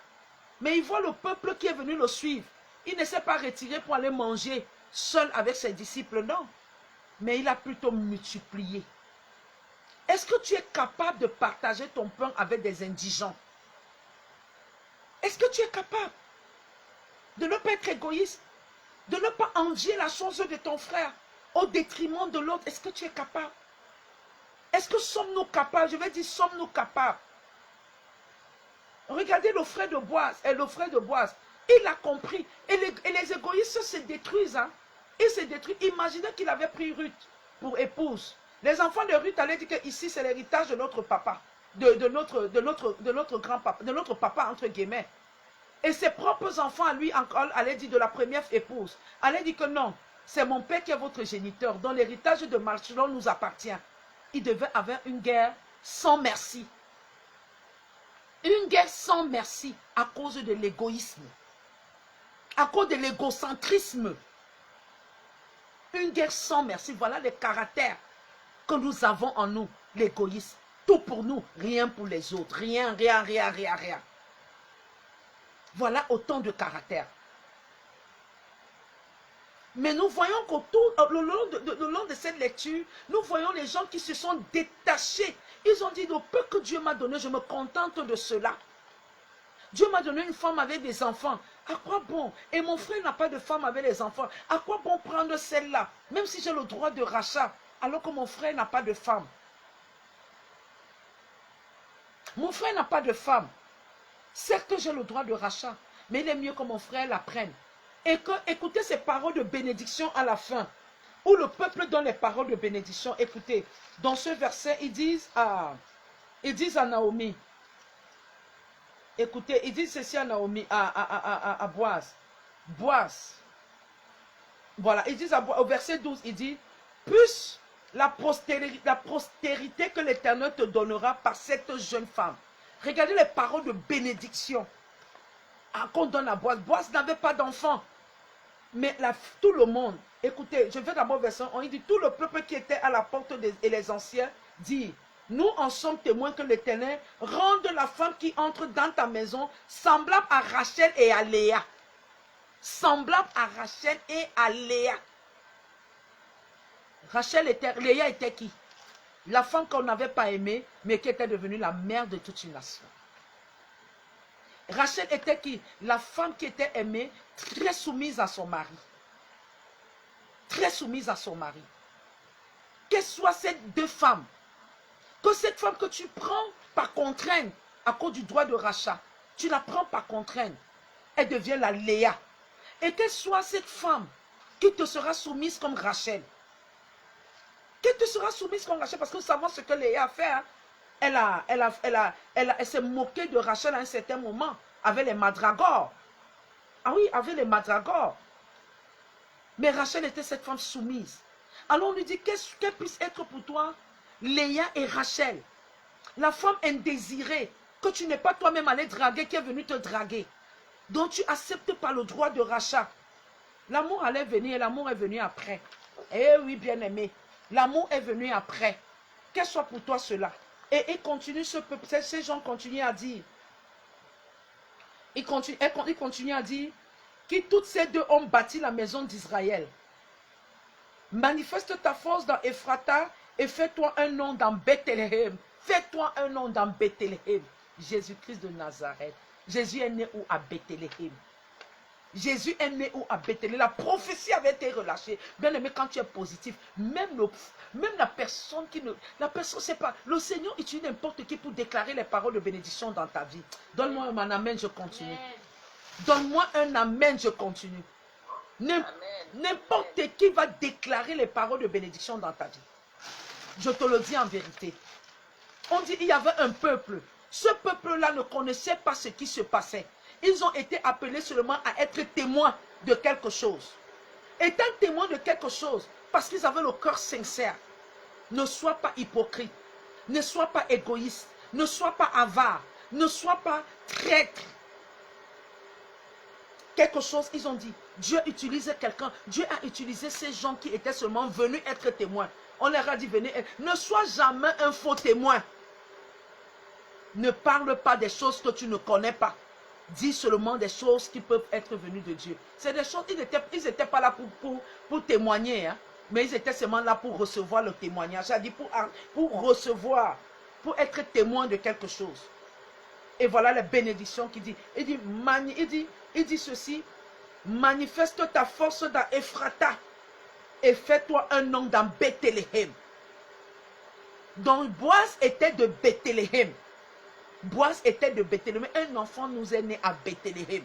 Mais il voit le peuple qui est venu le suivre. Il ne s'est pas retiré pour aller manger seul avec ses disciples, non. Mais il a plutôt multiplié. Est-ce que tu es capable de partager ton pain avec des indigents? Est-ce que tu es capable de ne pas être égoïste, de ne pas envier la chose de ton frère au détriment de l'autre? Est-ce que tu es capable? Est-ce que sommes-nous capables? Je vais dire, sommes-nous capables? Regardez le frère de Boaz, il a compris. Et les égoïstes se détruisent. Hein? Ils se détruisent. Imaginez qu'il avait pris Ruth pour épouse. Les enfants de Ruth allaient dire que ici c'est l'héritage de notre papa, de notre grand-papa, de notre papa entre guillemets. Et ses propres enfants à lui encore allaient dire de la première épouse, allaient dire que non, c'est mon père qui est votre géniteur, dont l'héritage de Machlon nous appartient. Il devait avoir une guerre sans merci. Une guerre sans merci à cause de l'égoïsme, à cause de l'égocentrisme. Une guerre sans merci, voilà les caractères que nous avons en nous, l'égoïsme. Tout pour nous, rien pour les autres, rien. Voilà autant de caractères. Mais nous voyons que le long de cette lecture, nous voyons les gens qui se sont détachés. Ils ont dit, le peu que Dieu m'a donné, je me contente de cela. Dieu m'a donné une femme avec des enfants. À quoi bon? Et mon frère n'a pas de femme avec les enfants. À quoi bon prendre celle-là? Même si j'ai le droit de rachat, alors que mon frère n'a pas de femme. Mon frère n'a pas de femme. Certes, j'ai le droit de rachat, mais il est mieux que mon frère la prenne. Et que, écoutez ces paroles de bénédiction à la fin, où le peuple donne les paroles de bénédiction. Écoutez, dans ce verset, ils disent à Naomi, écoutez, ils disent ceci à Naomi, à Boaz. Boaz, voilà, ils disent au verset 12, il dit, puisse la postérité que l'Éternel te donnera par cette jeune femme. Regardez les paroles de bénédiction qu'on donne à Boaz. Boaz n'avait pas d'enfant. Mais tout le monde, écoutez, je vais d'abord verset, on dit, tout le peuple qui était à la porte et les anciens dit, nous en sommes témoins que l'Éternel rende la femme qui entre dans ta maison semblable à Rachel et à Léa. Semblable à Rachel et à Léa. Léa était qui? La femme qu'on n'avait pas aimée, mais qui était devenue la mère de toute une nation. Rachel était qui? La femme qui était aimée, très soumise à son mari. Très soumise à son mari. Qu'elles soient ces deux femmes, Que cette femme que tu prends par contrainte, à cause du droit de rachat, tu la prends par contrainte, elle devient la Léa. Et qu'elle soit cette femme qui te sera soumise comme Rachel. Qu'elle te sera soumise comme Rachel, parce que nous savons ce que Léa a fait. Hein. Elle s'est moquée de Rachel à un certain moment, avec les mandragores. Ah oui, avec les mandragores. Mais Rachel était cette femme soumise. Alors on lui dit qu'elle puisse être pour toi Léa et Rachel. La femme indésirée, que tu n'es pas toi-même allé draguer, qui est venue te draguer. Donc tu acceptes pas le droit de rachat. L'amour allait venir et l'amour est venu après. Eh oui, bien-aimé. L'amour est venu après. Qu'elle soit pour toi cela. Et continue, ces gens continuent à dire. Ils continuent à dire que toutes ces deux ont bâti la maison d'Israël. Manifeste ta force dans Ephrata et fais-toi un nom dans Bethléem. Fais-toi un nom dans Bethléem. Jésus-Christ de Nazareth. Jésus est né où? À Bethléem. Jésus est né où? À Bethléem. La prophétie avait été relâchée. Bien aimé, quand tu es positif, même la personne qui ne... La personne, c'est pas... Le Seigneur utilise n'importe qui pour déclarer les paroles de bénédiction dans ta vie. Donne-moi un amen, je continue. Donne-moi un amen, je continue. N'importe qui va déclarer les paroles de bénédiction dans ta vie. Je te le dis en vérité. On dit il y avait un peuple. Ce peuple-là ne connaissait pas ce qui se passait. Ils ont été appelés seulement à être témoins de quelque chose. Étant témoins de quelque chose, parce qu'ils avaient le cœur sincère. Ne sois pas hypocrite. Ne sois pas égoïste. Ne sois pas avare. Ne sois pas traître. Quelque chose, ils ont dit. Dieu utilisait quelqu'un. Dieu a utilisé ces gens qui étaient seulement venus être témoins. On leur a dit, venez. Ne sois jamais un faux témoin. Ne parle pas des choses que tu ne connais pas. Dis seulement des choses qui peuvent être venues de Dieu. C'est des choses, ils n'étaient pas là pour témoigner, hein, mais ils étaient seulement là pour recevoir le témoignage. C'est-à-dire pour recevoir, pour être témoin de quelque chose. Et voilà la bénédiction qu'il dit. Il dit ceci, manifeste ta force dans Ephrata et fais-toi un nom dans Bethléem. Donc Boaz était de Bethléem. Boaz était de Bethléem. Un enfant nous est né à Bethléem.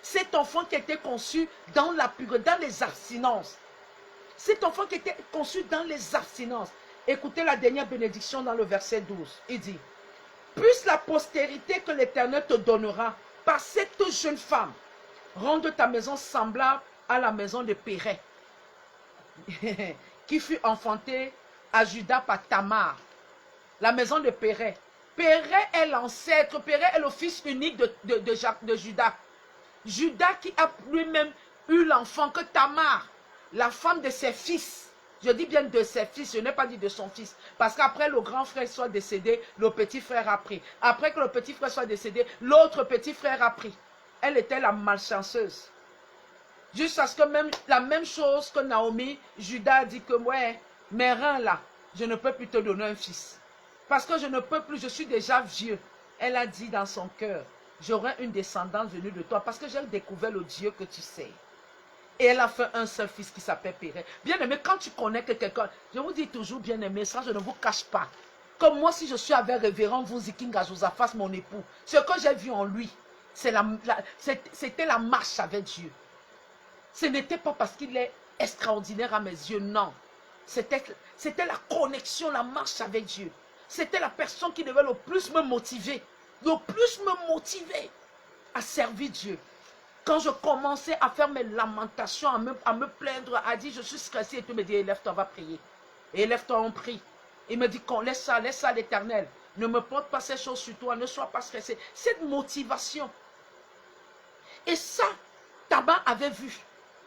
Cet enfant qui était conçu dans la pureté, dans les abstinences. Cet enfant qui était conçu dans les abstinences. Écoutez la dernière bénédiction dans le verset 12. Il dit, puisse la postérité que l'Éternel te donnera par cette jeune femme rende ta maison semblable à la maison de Péret, qui fut enfantée à Juda par Tamar. La maison de Péret. Péret est l'ancêtre, Péret est le fils unique de Juda. Juda qui a lui-même eu l'enfant que Tamar, la femme de ses fils. Je dis bien de ses fils, je n'ai pas dit de son fils. Parce qu'après le grand frère soit décédé, le petit frère a pris. Après que le petit frère soit décédé, l'autre petit frère a pris. Elle était la malchanceuse. Jusqu'à ce que même la même chose que Naomi, Juda a dit que ouais, mes reins là, je ne peux plus te donner un fils. Parce que je ne peux plus, je suis déjà vieux. Elle a dit dans son cœur, j'aurai une descendance venue de toi parce que j'ai découvert le Dieu que tu sais. Et elle a fait un seul fils qui s'appelle Péret. Bien aimé, quand tu connais que quelqu'un, je vous dis toujours bien aimé, ça je ne vous cache pas. Comme moi, si je suis avec révérend Vuzikinga Josaphat, mon époux, ce que j'ai vu en lui, c'était la marche avec Dieu. Ce n'était pas parce qu'il est extraordinaire à mes yeux, non. C'était la connexion, la marche avec Dieu. C'était la personne qui devait le plus me motiver à servir Dieu. Quand je commençais à faire mes lamentations, à me plaindre, à dire je suis stressé, et tout me dit élève-toi, va prier. Et élève-toi, on prie. Il me dit laisse ça à l'Éternel. Ne me porte pas ces choses sur toi, ne sois pas stressé. Cette motivation. Et ça, Tamar avait vu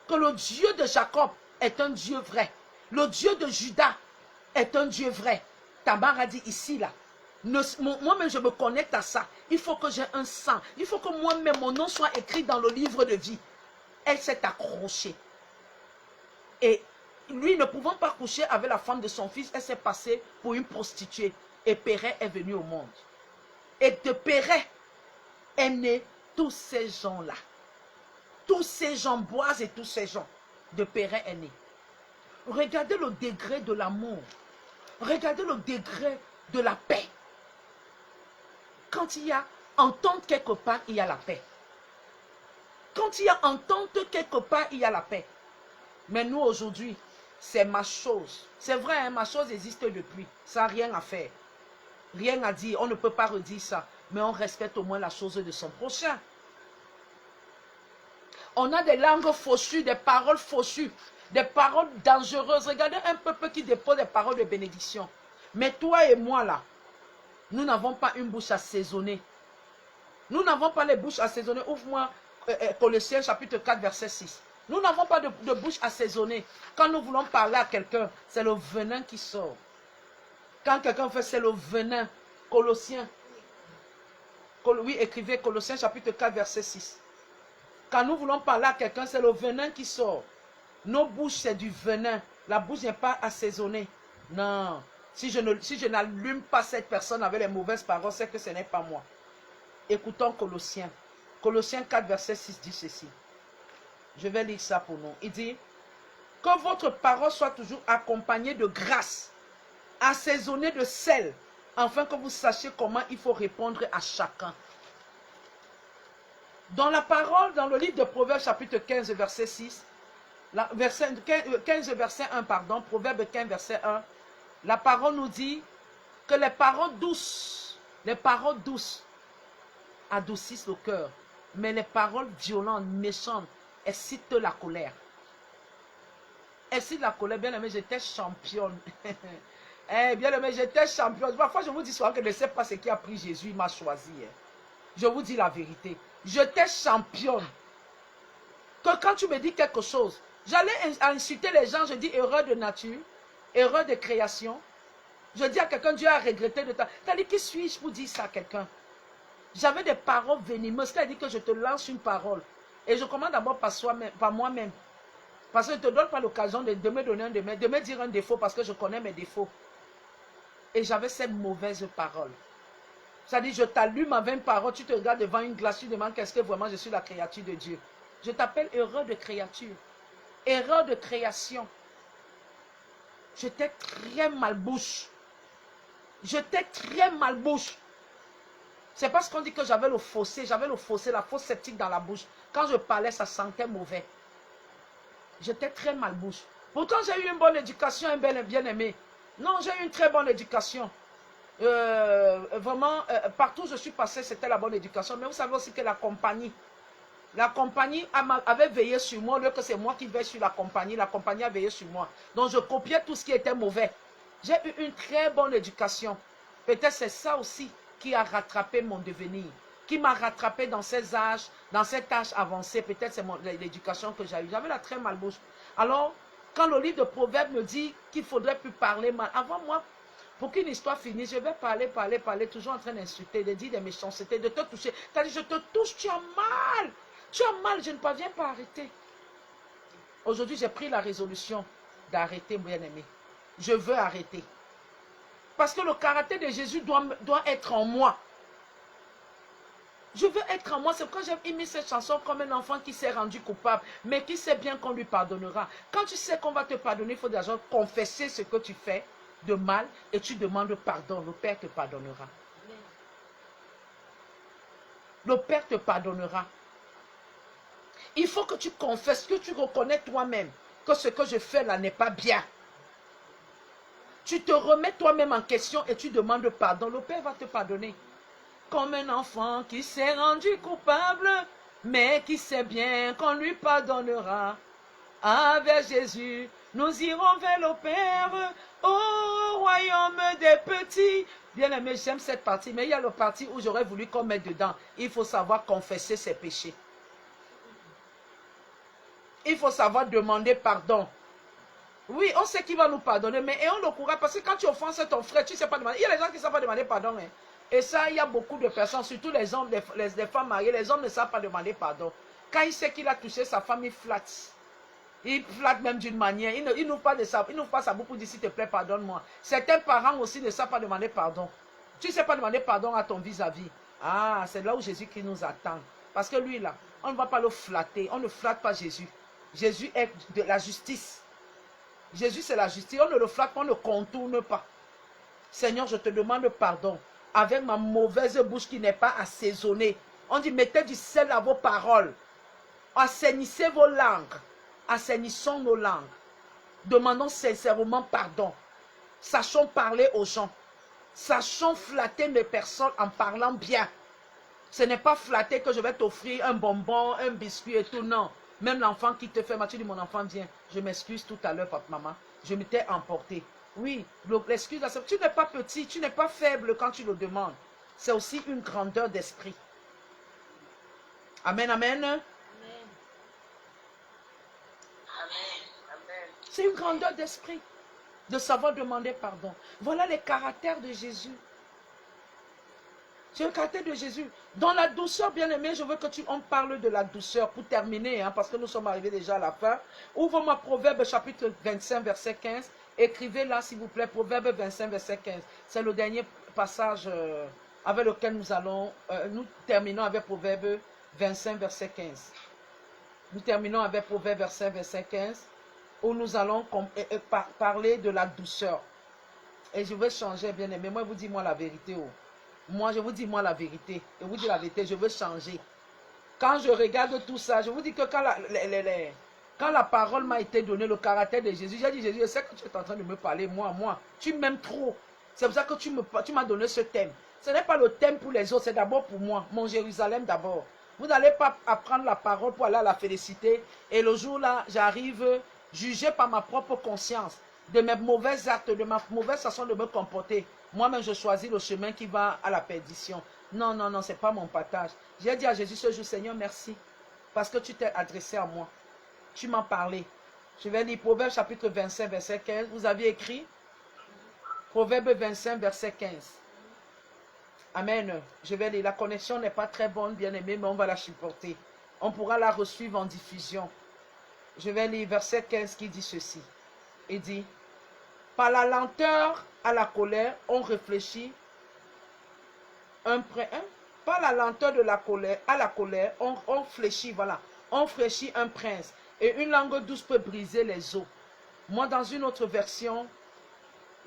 que le Dieu de Jacob est un Dieu vrai. Le Dieu de Juda est un Dieu vrai. Tamar a dit ici, là, moi-même je me connecte à ça. Il faut que j'ai un sang. Il faut que moi-même mon nom soit écrit dans le livre de vie. Elle s'est accrochée. Et lui, ne pouvant pas coucher avec la femme de son fils, elle s'est passée pour une prostituée. Et Péret est venu au monde. Et de Péret est né tous ces gens-là. Tous ces gens, Boaz et tous ces gens. De Péret est né. Regardez le degré de l'amour. Regardez le degré de la paix. Quand il y a entente quelque part, il y a la paix. Quand il y a entente quelque part, il y a la paix. Mais nous, aujourd'hui, c'est ma chose. C'est vrai, hein, ma chose existe depuis. Ça n'a rien à faire. Rien à dire. On ne peut pas redire ça. Mais on respecte au moins la chose de son prochain. On a des langues faussues, des paroles faussues, des paroles dangereuses. Regardez un peuple qui dépose des paroles de bénédiction. Mais toi et moi, là, nous n'avons pas une bouche assaisonnée. Nous n'avons pas les bouches assaisonnées. Ouvre-moi Colossiens chapitre 4, verset 6. Nous n'avons pas de bouche assaisonnée. Quand nous voulons parler à quelqu'un, c'est le venin qui sort. Quand quelqu'un fait, c'est le venin. Colossiens. Oui, écrivez Colossiens chapitre 4, verset 6. Quand nous voulons parler à quelqu'un, c'est le venin qui sort. Nos bouches, c'est du venin. La bouche n'est pas assaisonnée. Non. Si je n'allume pas cette personne avec les mauvaises paroles, c'est que ce n'est pas moi. Écoutons Colossiens. Colossiens 4, verset 6 dit ceci. Je vais lire ça pour nous. Il dit, que votre parole soit toujours accompagnée de grâce, assaisonnée de sel, afin que vous sachiez comment il faut répondre à chacun. Dans la parole, dans le livre de Proverbes, chapitre 15, verset 6, 15, verset 1, pardon, Proverbe 15, verset 1, la parole nous dit que les paroles douces adoucissent le cœur, mais les paroles violentes, méchantes, excitent la colère. Excite la colère, bien aimé, j'étais championne. Bien aimé, j'étais championne. Parfois, je vous dis souvent que je ne sais pas ce qui a pris Jésus, il m'a choisi. Je vous dis la vérité. J'étais championne. Que quand tu me dis quelque chose, j'allais insulter les gens, je dis erreur de nature, erreur de création. Je dis à quelqu'un, Dieu a regretté de ta... T'as dit, qui suis-je pour dire ça à quelqu'un? J'avais des paroles venimeuses. C'est-à-dire que je te lance une parole. Et je commence d'abord par moi-même. Parce que je ne te donne pas l'occasion de me donner un défaut, de me dire un défaut parce que je connais mes défauts. Et j'avais cette mauvaise parole. C'est-à-dire, je t'allume avec une parole, tu te regardes devant une glace, tu te demandes qu'est-ce que vraiment je suis la créature de Dieu. Je t'appelle erreur de créature. Erreur de création. J'étais très malbouche. J'étais très malbouche. C'est parce qu'on dit que j'avais le fossé, la fosse septique dans la bouche. Quand je parlais, ça sentait mauvais. J'étais très malbouche. Pourtant, j'ai eu une bonne éducation, un bien aimé. Non, j'ai eu une très bonne éducation. Vraiment, partout où je suis passé, c'était la bonne éducation. Mais vous savez aussi que la compagnie avait veillé sur moi, au lieu que c'est moi qui veille sur la compagnie a veillé sur moi. Donc, je copiais tout ce qui était mauvais. J'ai eu une très bonne éducation. Peut-être c'est ça aussi qui a rattrapé mon devenir, qui m'a rattrapé dans ces âges, dans cet âge avancé. Peut-être c'est l'éducation que j'ai eue. J'avais la très malbouche. Alors, quand le livre de Proverbes me dit qu'il ne faudrait plus parler mal, avant moi, pour qu'une histoire finisse, je vais parler, toujours en train d'insulter, de dire des méchancetés, de te toucher. C'est-à-dire, je te touche, tu as mal. Tu as mal, je ne parviens pas à arrêter. Aujourd'hui, j'ai pris la résolution d'arrêter, bien-aimé. Je veux arrêter. Parce que le caractère de Jésus doit être en moi. Je veux être en moi. C'est pourquoi j'ai mis cette chanson comme un enfant qui s'est rendu coupable, mais qui sait bien qu'on lui pardonnera. Quand tu sais qu'on va te pardonner, il faut déjà confesser ce que tu fais de mal et tu demandes pardon. Le Père te pardonnera. Le Père te pardonnera. Il faut que tu confesses, que tu reconnais toi-même que ce que je fais là n'est pas bien. Tu te remets toi-même en question et tu demandes pardon. Le Père va te pardonner. Comme un enfant qui s'est rendu coupable, mais qui sait bien qu'on lui pardonnera. Avec Jésus, nous irons vers le Père, au royaume des petits. Bien aimé, j'aime cette partie, mais il y a le parti où j'aurais voulu qu'on mette dedans. Il faut savoir confesser ses péchés. Il faut savoir demander pardon. Oui, on sait qu'il va nous pardonner, mais ayons le courage, parce que quand tu offenses ton frère, tu ne sais pas demander. Il y a les gens qui ne savent pas demander pardon. Hein. Et ça, il y a beaucoup de personnes, surtout les hommes, les femmes mariées, les hommes ne savent pas demander pardon. Quand il sait qu'il a touché sa femme, il flatte. Il flatte même d'une manière. Il n'ouvre pas sa bouche pour dire s'il te plaît, pardonne-moi. Certains parents aussi ne savent pas demander pardon. Tu ne sais pas demander pardon à ton vis-à-vis. Ah, c'est là où Jésus-Christ nous attend. Parce que lui, là, on ne va pas le flatter. On ne flatte pas Jésus. Jésus est de la justice. Jésus, c'est la justice. On ne le flatte pas, on ne contourne pas. Seigneur, je te demande pardon avec ma mauvaise bouche qui n'est pas assaisonnée. On dit, mettez du sel à vos paroles. Assainissez vos langues. Assainissons nos langues. Demandons sincèrement pardon. Sachons parler aux gens. Sachons flatter mes personnes en parlant bien. Ce n'est pas flatter que je vais t'offrir un bonbon, un biscuit et tout, non. Même l'enfant qui te fait mal, tu dis, mon enfant, viens. Je m'excuse tout à l'heure, papa, maman. Je m'étais emporté. Oui, l'excuse, tu n'es pas petit, tu n'es pas faible quand tu le demandes. C'est aussi une grandeur d'esprit. Amen, amen. Amen. Amen. C'est une grandeur d'esprit de savoir demander pardon. Voilà les caractères de Jésus. C'est le caractère de Jésus. Dans la douceur, bien-aimé, je veux que on parle de la douceur pour terminer, hein, parce que nous sommes arrivés déjà à la fin. Ouvre-moi Proverbe chapitre 25, verset 15. Écrivez là, s'il vous plaît, Proverbe 25, verset 15. C'est le dernier passage avec lequel nous terminons avec Proverbe 25, verset 15. Nous terminons avec Proverbe 25, verset 15, où nous allons parler de la douceur. Et je vais changer, bien-aimé. Moi, vous dis moi la vérité. Oh. Moi, je vous dis moi la vérité. Je vous dis la vérité, je veux changer. Quand je regarde tout ça, je vous dis que quand la parole m'a été donnée, le caractère de Jésus, j'ai dit, Jésus, je sais que tu es en train de me parler, moi. Tu m'aimes trop. C'est pour ça que tu m'as donné ce thème. Ce n'est pas le thème pour les autres, c'est d'abord pour moi. Mon Jérusalem d'abord. Vous n'allez pas apprendre la parole pour aller à la féliciter. Et le jour-là, j'arrive jugé par ma propre conscience, de mes mauvais actes, de ma mauvaise façon de me comporter. Moi-même, je choisis le chemin qui va à la perdition. Non, non, non, ce n'est pas mon partage. J'ai dit à Jésus ce jour, Seigneur, merci. Parce que tu t'es adressé à moi. Tu m'as parlé. Je vais lire Proverbe chapitre 25, verset 15. Vous aviez écrit Proverbe 25, verset 15. Amen. Je vais lire. La connexion n'est pas très bonne, bien aimé, mais on va la supporter. On pourra la resuivre en diffusion. Je vais lire verset 15 qui dit ceci. Il dit, par la lenteur à la colère, on réfléchit par la lenteur de la colère à la colère, on fléchit, voilà. On fléchit un prince. Et une langue douce peut briser les os. Moi, dans une autre version,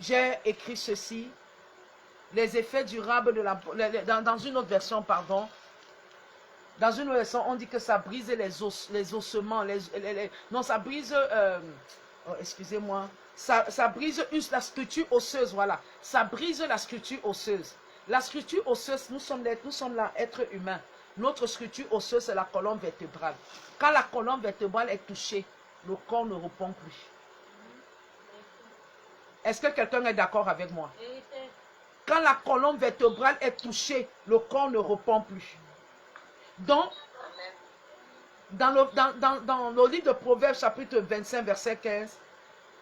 j'ai écrit ceci. Les effets durables de la... Dans une autre version, pardon. Dans une autre version, on dit que ça brise les ossements. Non, ça brise... excusez-moi. Ça brise la structure osseuse, voilà. Ça brise la structure osseuse. La structure osseuse, nous sommes là, êtres humains. Notre structure osseuse, c'est la colonne vertébrale. Quand la colonne vertébrale est touchée, le corps ne répond plus. Est-ce que quelqu'un est d'accord avec moi? Quand la colonne vertébrale est touchée, le corps ne répond plus. Donc, dans le livre de Proverbes, chapitre 25, verset 15,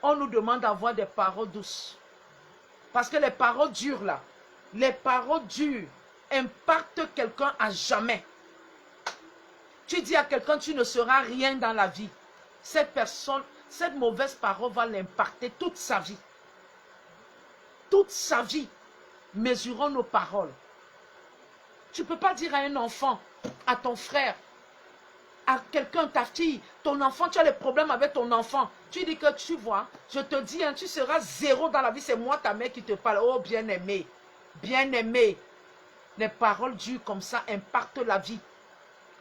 on nous demande d'avoir des paroles douces. Parce que les paroles dures là, les paroles dures impactent quelqu'un à jamais. Tu dis à quelqu'un, tu ne seras rien dans la vie. Cette personne, cette mauvaise parole va l'impacter toute sa vie. Toute sa vie. Mesurons nos paroles. Tu ne peux pas dire à un enfant, à ton frère, à quelqu'un, ta fille, ton enfant, tu as des problèmes avec ton enfant. Tu dis que tu vois, je te dis, hein, tu seras zéro dans la vie, c'est moi ta mère qui te parle. Oh bien-aimé, bien-aimé. Les paroles dures comme ça impactent la vie.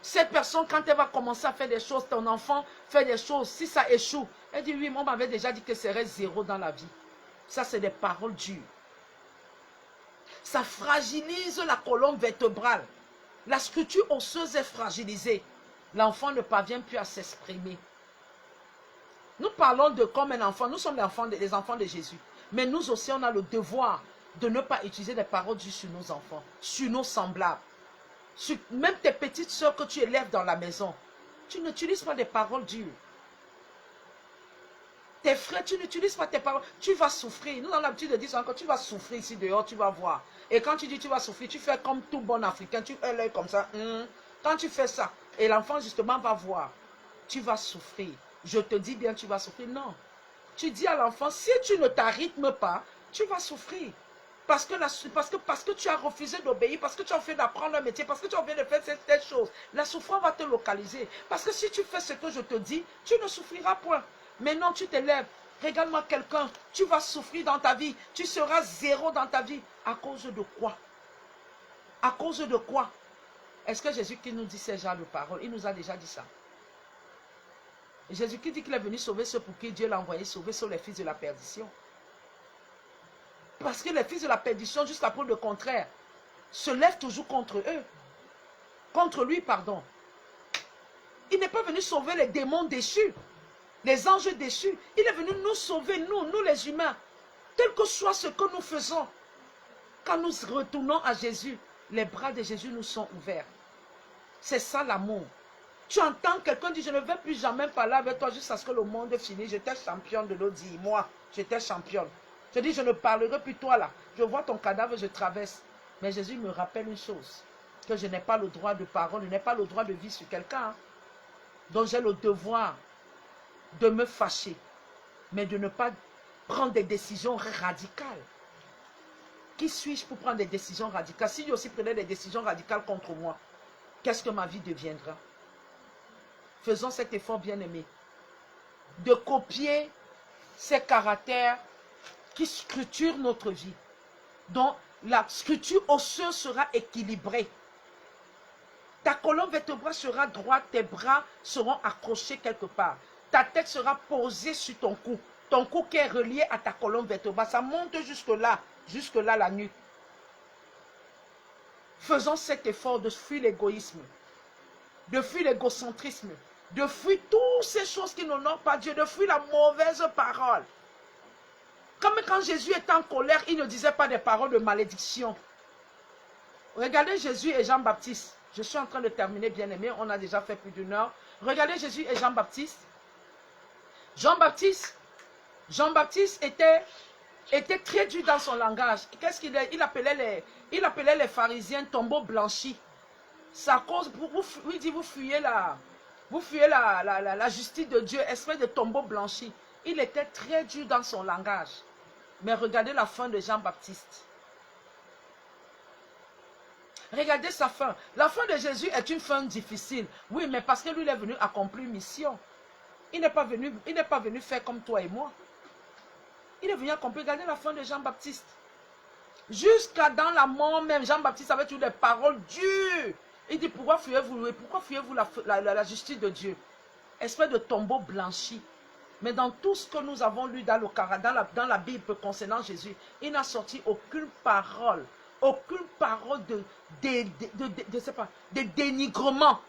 Cette personne, quand elle va commencer à faire des choses, ton enfant fait des choses, si ça échoue, elle dit oui, on m'avait déjà dit que ce serait zéro dans la vie. Ça, c'est des paroles dures. Ça fragilise la colonne vertébrale. La structure osseuse est fragilisée. L'enfant ne parvient plus à s'exprimer. Nous parlons de comme un enfant. Nous sommes les enfants de Jésus. Mais nous aussi, on a le devoir de ne pas utiliser des paroles dures sur nos enfants, sur nos semblables. Sur même tes petites soeurs que tu élèves dans la maison. Tu n'utilises pas des paroles dures. Tes frères, tu n'utilises pas tes paroles. Tu vas souffrir. Nous avons l'habitude de dire encore, tu vas souffrir ici dehors, tu vas voir. Et quand tu dis tu vas souffrir, tu fais comme tout bon Africain, tu as l'œil comme ça. Quand tu fais ça, et l'enfant justement va voir, tu vas souffrir. Je te dis bien, tu vas souffrir. Non. Tu dis à l'enfant, si tu ne t'arrhythmes pas, tu vas souffrir. Parce que tu as refusé d'obéir, parce que tu as fait d'apprendre un métier, parce que tu as envie de faire cette chose. La souffrance va te localiser. Parce que si tu fais ce que je te dis, tu ne souffriras point. Maintenant, tu te lèves. Regarde-moi quelqu'un, tu vas souffrir dans ta vie, tu seras zéro dans ta vie. À cause de quoi? À cause de quoi? Est-ce que Jésus qui nous dit ces genres de paroles, il nous a déjà dit ça? Jésus qui dit qu'il est venu sauver ceux pour qui Dieu l'a envoyé sauver sont les fils de la perdition. Parce que les fils de la perdition, jusqu'à preuve le contraire, se lèvent toujours contre eux. Contre lui, pardon. Il n'est pas venu sauver les démons déchus, les anges déchus. Il est venu nous sauver, nous les humains. Quel que soit ce que nous faisons, quand nous retournons à Jésus, les bras de Jésus nous sont ouverts. C'est ça l'amour. Tu entends quelqu'un dire, je ne vais plus jamais parler avec toi jusqu'à ce que le monde finisse. J'étais championne de l'autre dit, moi, j'étais championne. Je dis, je ne parlerai plus toi là. Je vois ton cadavre, je traverse. Mais Jésus me rappelle une chose, que je n'ai pas le droit de parole, je n'ai pas le droit de vie sur quelqu'un. Donc j'ai le devoir de me fâcher, mais de ne pas prendre des décisions radicales. Qui suis-je pour prendre des décisions radicales? Si lui aussi prenait des décisions radicales contre moi, qu'est-ce que ma vie deviendra? Faisons cet effort, bien-aimé, de copier ces caractères qui structurent notre vie. Donc, la structure osseuse sera équilibrée. Ta colonne vertébrale sera droite, tes bras seront accrochés quelque part. Ta tête sera posée sur ton cou. Ton cou qui est relié à ta colonne vertébrale, ça monte jusque là la nuque. Faisons cet effort de fuir l'égoïsme, de fuir l'égocentrisme, de fuir toutes ces choses qui n'honorent pas Dieu, de fuir la mauvaise parole. Comme quand Jésus était en colère, il ne disait pas des paroles de malédiction. Regardez Jésus et Jean-Baptiste. Je suis en train de terminer, bien-aimé. On a déjà fait plus d'1 heure. Regardez Jésus et Jean-Baptiste. Jean-Baptiste était très dur dans son langage. Qu'est-ce qu'il est? Il appelait les pharisiens tombeaux blanchis. C'est à cause, il dit, vous fuyez la justice de Dieu, espèce de tombeau blanchi. Il était très dur dans son langage. Mais regardez la fin de Jean-Baptiste. Regardez sa fin. La fin de Jésus est une fin difficile. Oui, mais parce que lui, il est venu accomplir une mission. Il n'est pas venu faire comme toi et moi. Il est venu accomplir. Regardez la fin de Jean-Baptiste. Jusqu'à dans la mort même, Jean-Baptiste avait eu des paroles dures. Il dit, pourquoi fuyez-vous la justice de Dieu? Espèce de tombeau blanchi. Mais dans tout ce que nous avons lu dans la Bible concernant Jésus, il n'a sorti aucune parole de dénigrement.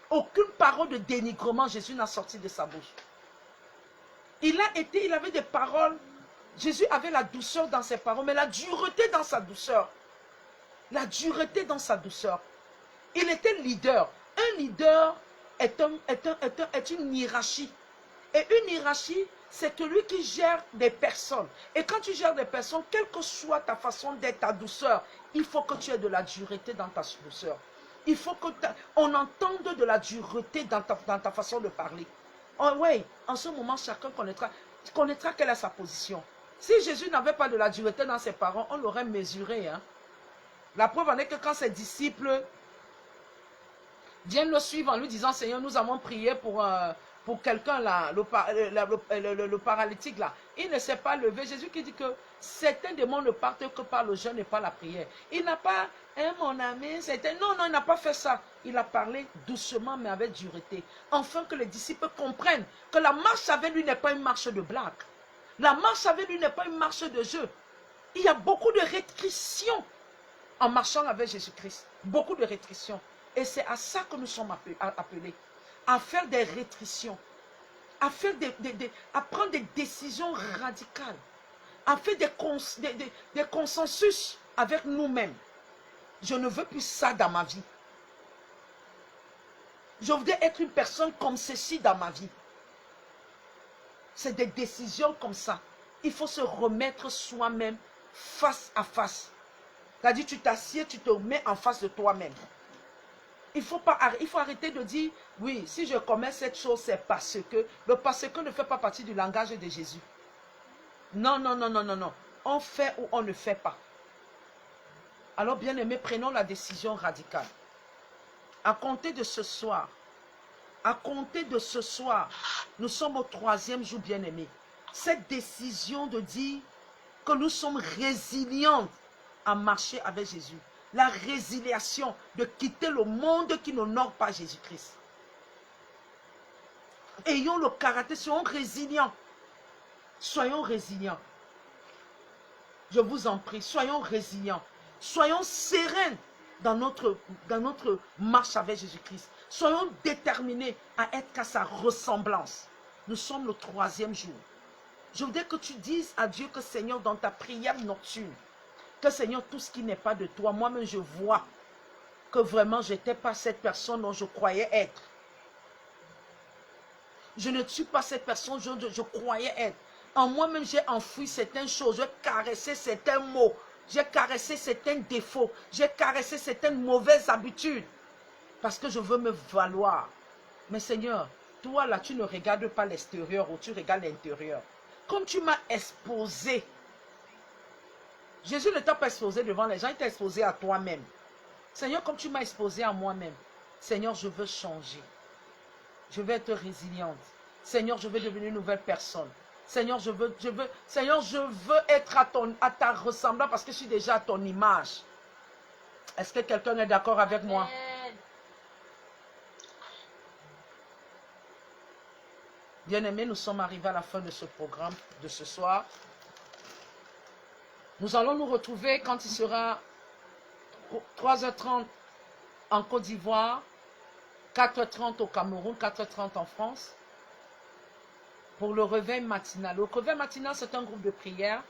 Aucune parole de dénigrement Jésus n'a sorti de sa bouche. Il avait des paroles. Jésus avait la douceur dans ses paroles, mais la dureté dans sa douceur. La dureté dans sa douceur. Il était leader. Un leader est une hiérarchie. Et une hiérarchie, c'est celui qui gère des personnes. Et quand tu gères des personnes, quelle que soit ta façon d'être, ta douceur, il faut que tu aies de la dureté dans ta douceur. Il faut qu'on entende de la dureté dans ta façon de parler. Oh, oui, en ce moment, chacun connaîtra quelle est sa position. Si Jésus n'avait pas de la dureté dans ses paroles, on l'aurait mesuré. Hein? La preuve en est que quand ses disciples viennent le suivre en lui disant, Seigneur, nous avons prié pour quelqu'un là, le paralytique là. Il ne s'est pas levé. Jésus qui dit que certains démons ne partent que par le jeûne et par la prière. Il n'a pas, mon ami, non, il n'a pas fait ça. Il a parlé doucement mais avec dureté. Afin que les disciples comprennent que la marche avec lui n'est pas une marche de blague. La marche avec lui n'est pas une marche de jeu. Il y a beaucoup de restrictions en marchant avec Jésus-Christ. Beaucoup de restrictions. Et c'est à ça que nous sommes appelés. À faire des restrictions. À prendre des décisions radicales. À faire des consensus avec nous-mêmes. Je ne veux plus ça dans ma vie. Je voudrais être une personne comme ceci dans ma vie. C'est des décisions comme ça. Il faut se remettre soi-même face à face. C'est-à-dire, tu t'assieds, tu te mets en face de toi-même. Il faut arrêter de dire, oui, si je commets cette chose, c'est parce que. Le parce que ne fait pas partie du langage de Jésus. Non. On fait ou on ne fait pas. Alors, bien-aimés, prenons la décision radicale. À compter de ce soir, à compter de ce soir, nous sommes au 3e jour, bien-aimés. Cette décision de dire que nous sommes résilients à marcher avec Jésus. La résiliation de quitter le monde qui n'honore pas Jésus-Christ. Ayons le caractère, soyons résilients. Soyons résilients. Je vous en prie, soyons résilients. Soyons sereins dans notre marche avec Jésus-Christ. Soyons déterminés à être qu'à sa ressemblance. Nous sommes le 3e jour. Je voudrais que tu dises à Dieu que Seigneur, dans ta prière nocturne, que Seigneur, tout ce qui n'est pas de toi, moi-même je vois que vraiment je n'étais pas cette personne dont je croyais être. Je ne suis pas cette personne dont je croyais être. En moi-même, j'ai enfoui certaines choses, j'ai caressé certains mots, j'ai caressé certains défauts, j'ai caressé certaines mauvaises habitudes. Parce que je veux me valoir. Mais Seigneur, toi là, tu ne regardes pas l'extérieur ou tu regardes l'intérieur. Comme tu m'as exposé, Jésus ne t'a pas exposé devant les gens, il t'a exposé à toi-même. Seigneur, comme tu m'as exposé à moi-même, Seigneur, je veux changer. Je veux être résiliente. Seigneur, je veux devenir une nouvelle personne. Seigneur, je veux être à ta ressemblance parce que je suis déjà à ton image. Est-ce que quelqu'un est d'accord avec moi? Amen. Bien-aimés, nous sommes arrivés à la fin de ce programme de ce soir. Nous allons nous retrouver quand il sera 3h30 en Côte d'Ivoire, 4h30 au Cameroun, 4h30 en France, pour le réveil matinal. Le réveil matinal, c'est un groupe de prière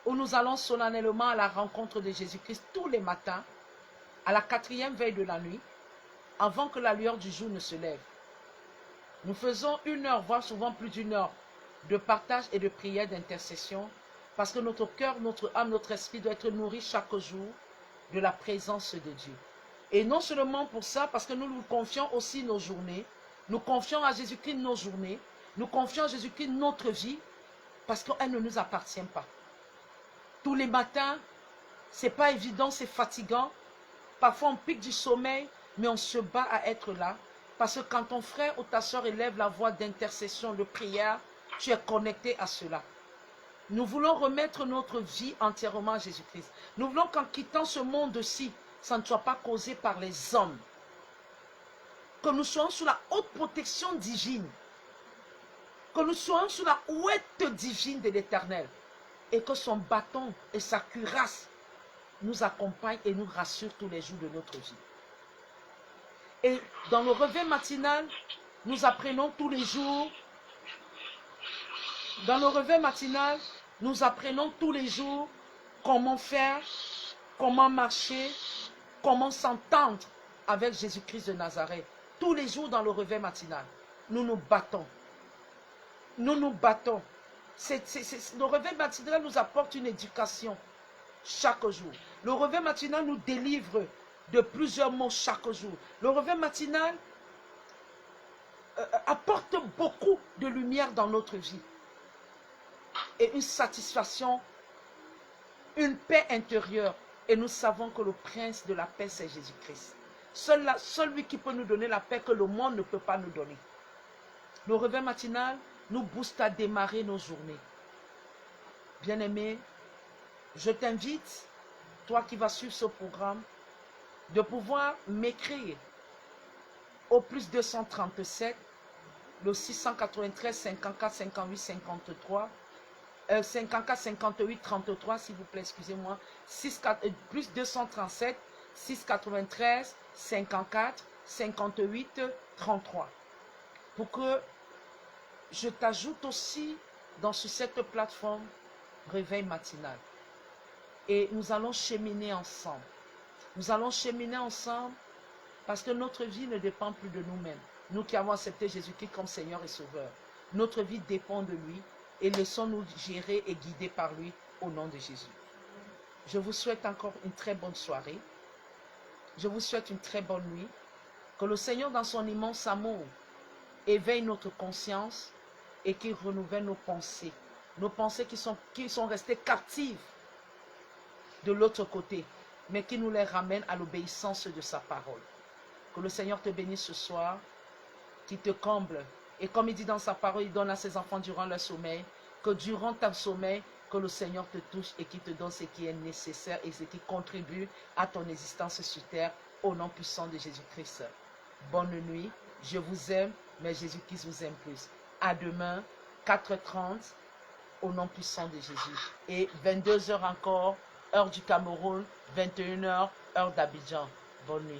où nous allons solennellement à la rencontre de Jésus-Christ tous les matins, à la 4e veille de la nuit, avant que la lueur du jour ne se lève. Nous faisons 1 heure, voire souvent plus d'1 heure, de partage et de prière d'intercession, parce que notre cœur, notre âme, notre esprit doit être nourri chaque jour de la présence de Dieu. Et non seulement pour ça, parce que nous nous confions aussi nos journées, nous confions à Jésus-Christ nos journées, nous confions à Jésus-Christ notre vie, parce qu'elle ne nous appartient pas. Tous les matins, ce n'est pas évident, c'est fatigant. Parfois on pique du sommeil, mais on se bat à être là. Parce que quand ton frère ou ta soeur élève la voix d'intercession, de prière, tu es connecté à cela. Nous voulons remettre notre vie entièrement à Jésus-Christ. Nous voulons qu'en quittant ce monde-ci, ça ne soit pas causé par les hommes. Que nous soyons sous la haute protection divine. Que nous soyons sous la ouette divine de l'Éternel. Et que son bâton et sa cuirasse nous accompagnent et nous rassurent tous les jours de notre vie. Et dans le réveil matinal, nous apprenons tous les jours. Dans le réveil matinal, nous apprenons tous les jours comment faire, comment marcher, comment s'entendre avec Jésus-Christ de Nazareth. Tous les jours dans le réveil matinal, nous nous battons. Nous nous battons. Le réveil matinal nous apporte une éducation chaque jour. Le réveil matinal nous délivre de plusieurs mots chaque jour. Le réveil matinal apporte beaucoup de lumière dans notre vie. Et une satisfaction, une paix intérieure. Et nous savons que le prince de la paix, c'est Jésus-Christ. Seul lui qui peut nous donner la paix que le monde ne peut pas nous donner. Le réveil matinal nous booste à démarrer nos journées. Bien-aimé, je t'invite, toi qui vas suivre ce programme, de pouvoir m'écrire au plus 237, le 693 54 58 53, 54 58 33, s'il vous plaît, excusez-moi, plus 237 693 54 58 33, pour que je t'ajoute aussi sur cette plateforme Réveil matinal. Et nous allons cheminer ensemble. Nous allons cheminer ensemble parce que notre vie ne dépend plus de nous-mêmes. Nous qui avons accepté Jésus-Christ comme Seigneur et Sauveur. Notre vie dépend de lui et laissons-nous gérer et guider par lui au nom de Jésus. Je vous souhaite encore une très bonne soirée. Je vous souhaite une très bonne nuit. Que le Seigneur dans son immense amour éveille notre conscience et qu'il renouvelle nos pensées. Nos pensées qui sont restées captives de l'autre côté, mais qui nous les ramène à l'obéissance de sa parole. Que le Seigneur te bénisse ce soir qui te comble. Et comme il dit dans sa parole, il donne à ses enfants durant leur sommeil, que durant ton sommeil, que le Seigneur te touche et qu'il te donne ce qui est nécessaire et ce qui contribue à ton existence sur terre, au nom puissant de Jésus-Christ. Bonne nuit, je vous aime, mais Jésus-Christ vous aime plus. À demain, 4h30, au nom puissant de Jésus. Et 22h encore, heure du Cameroun, 21h, heure d'Abidjan. Bonne nuit.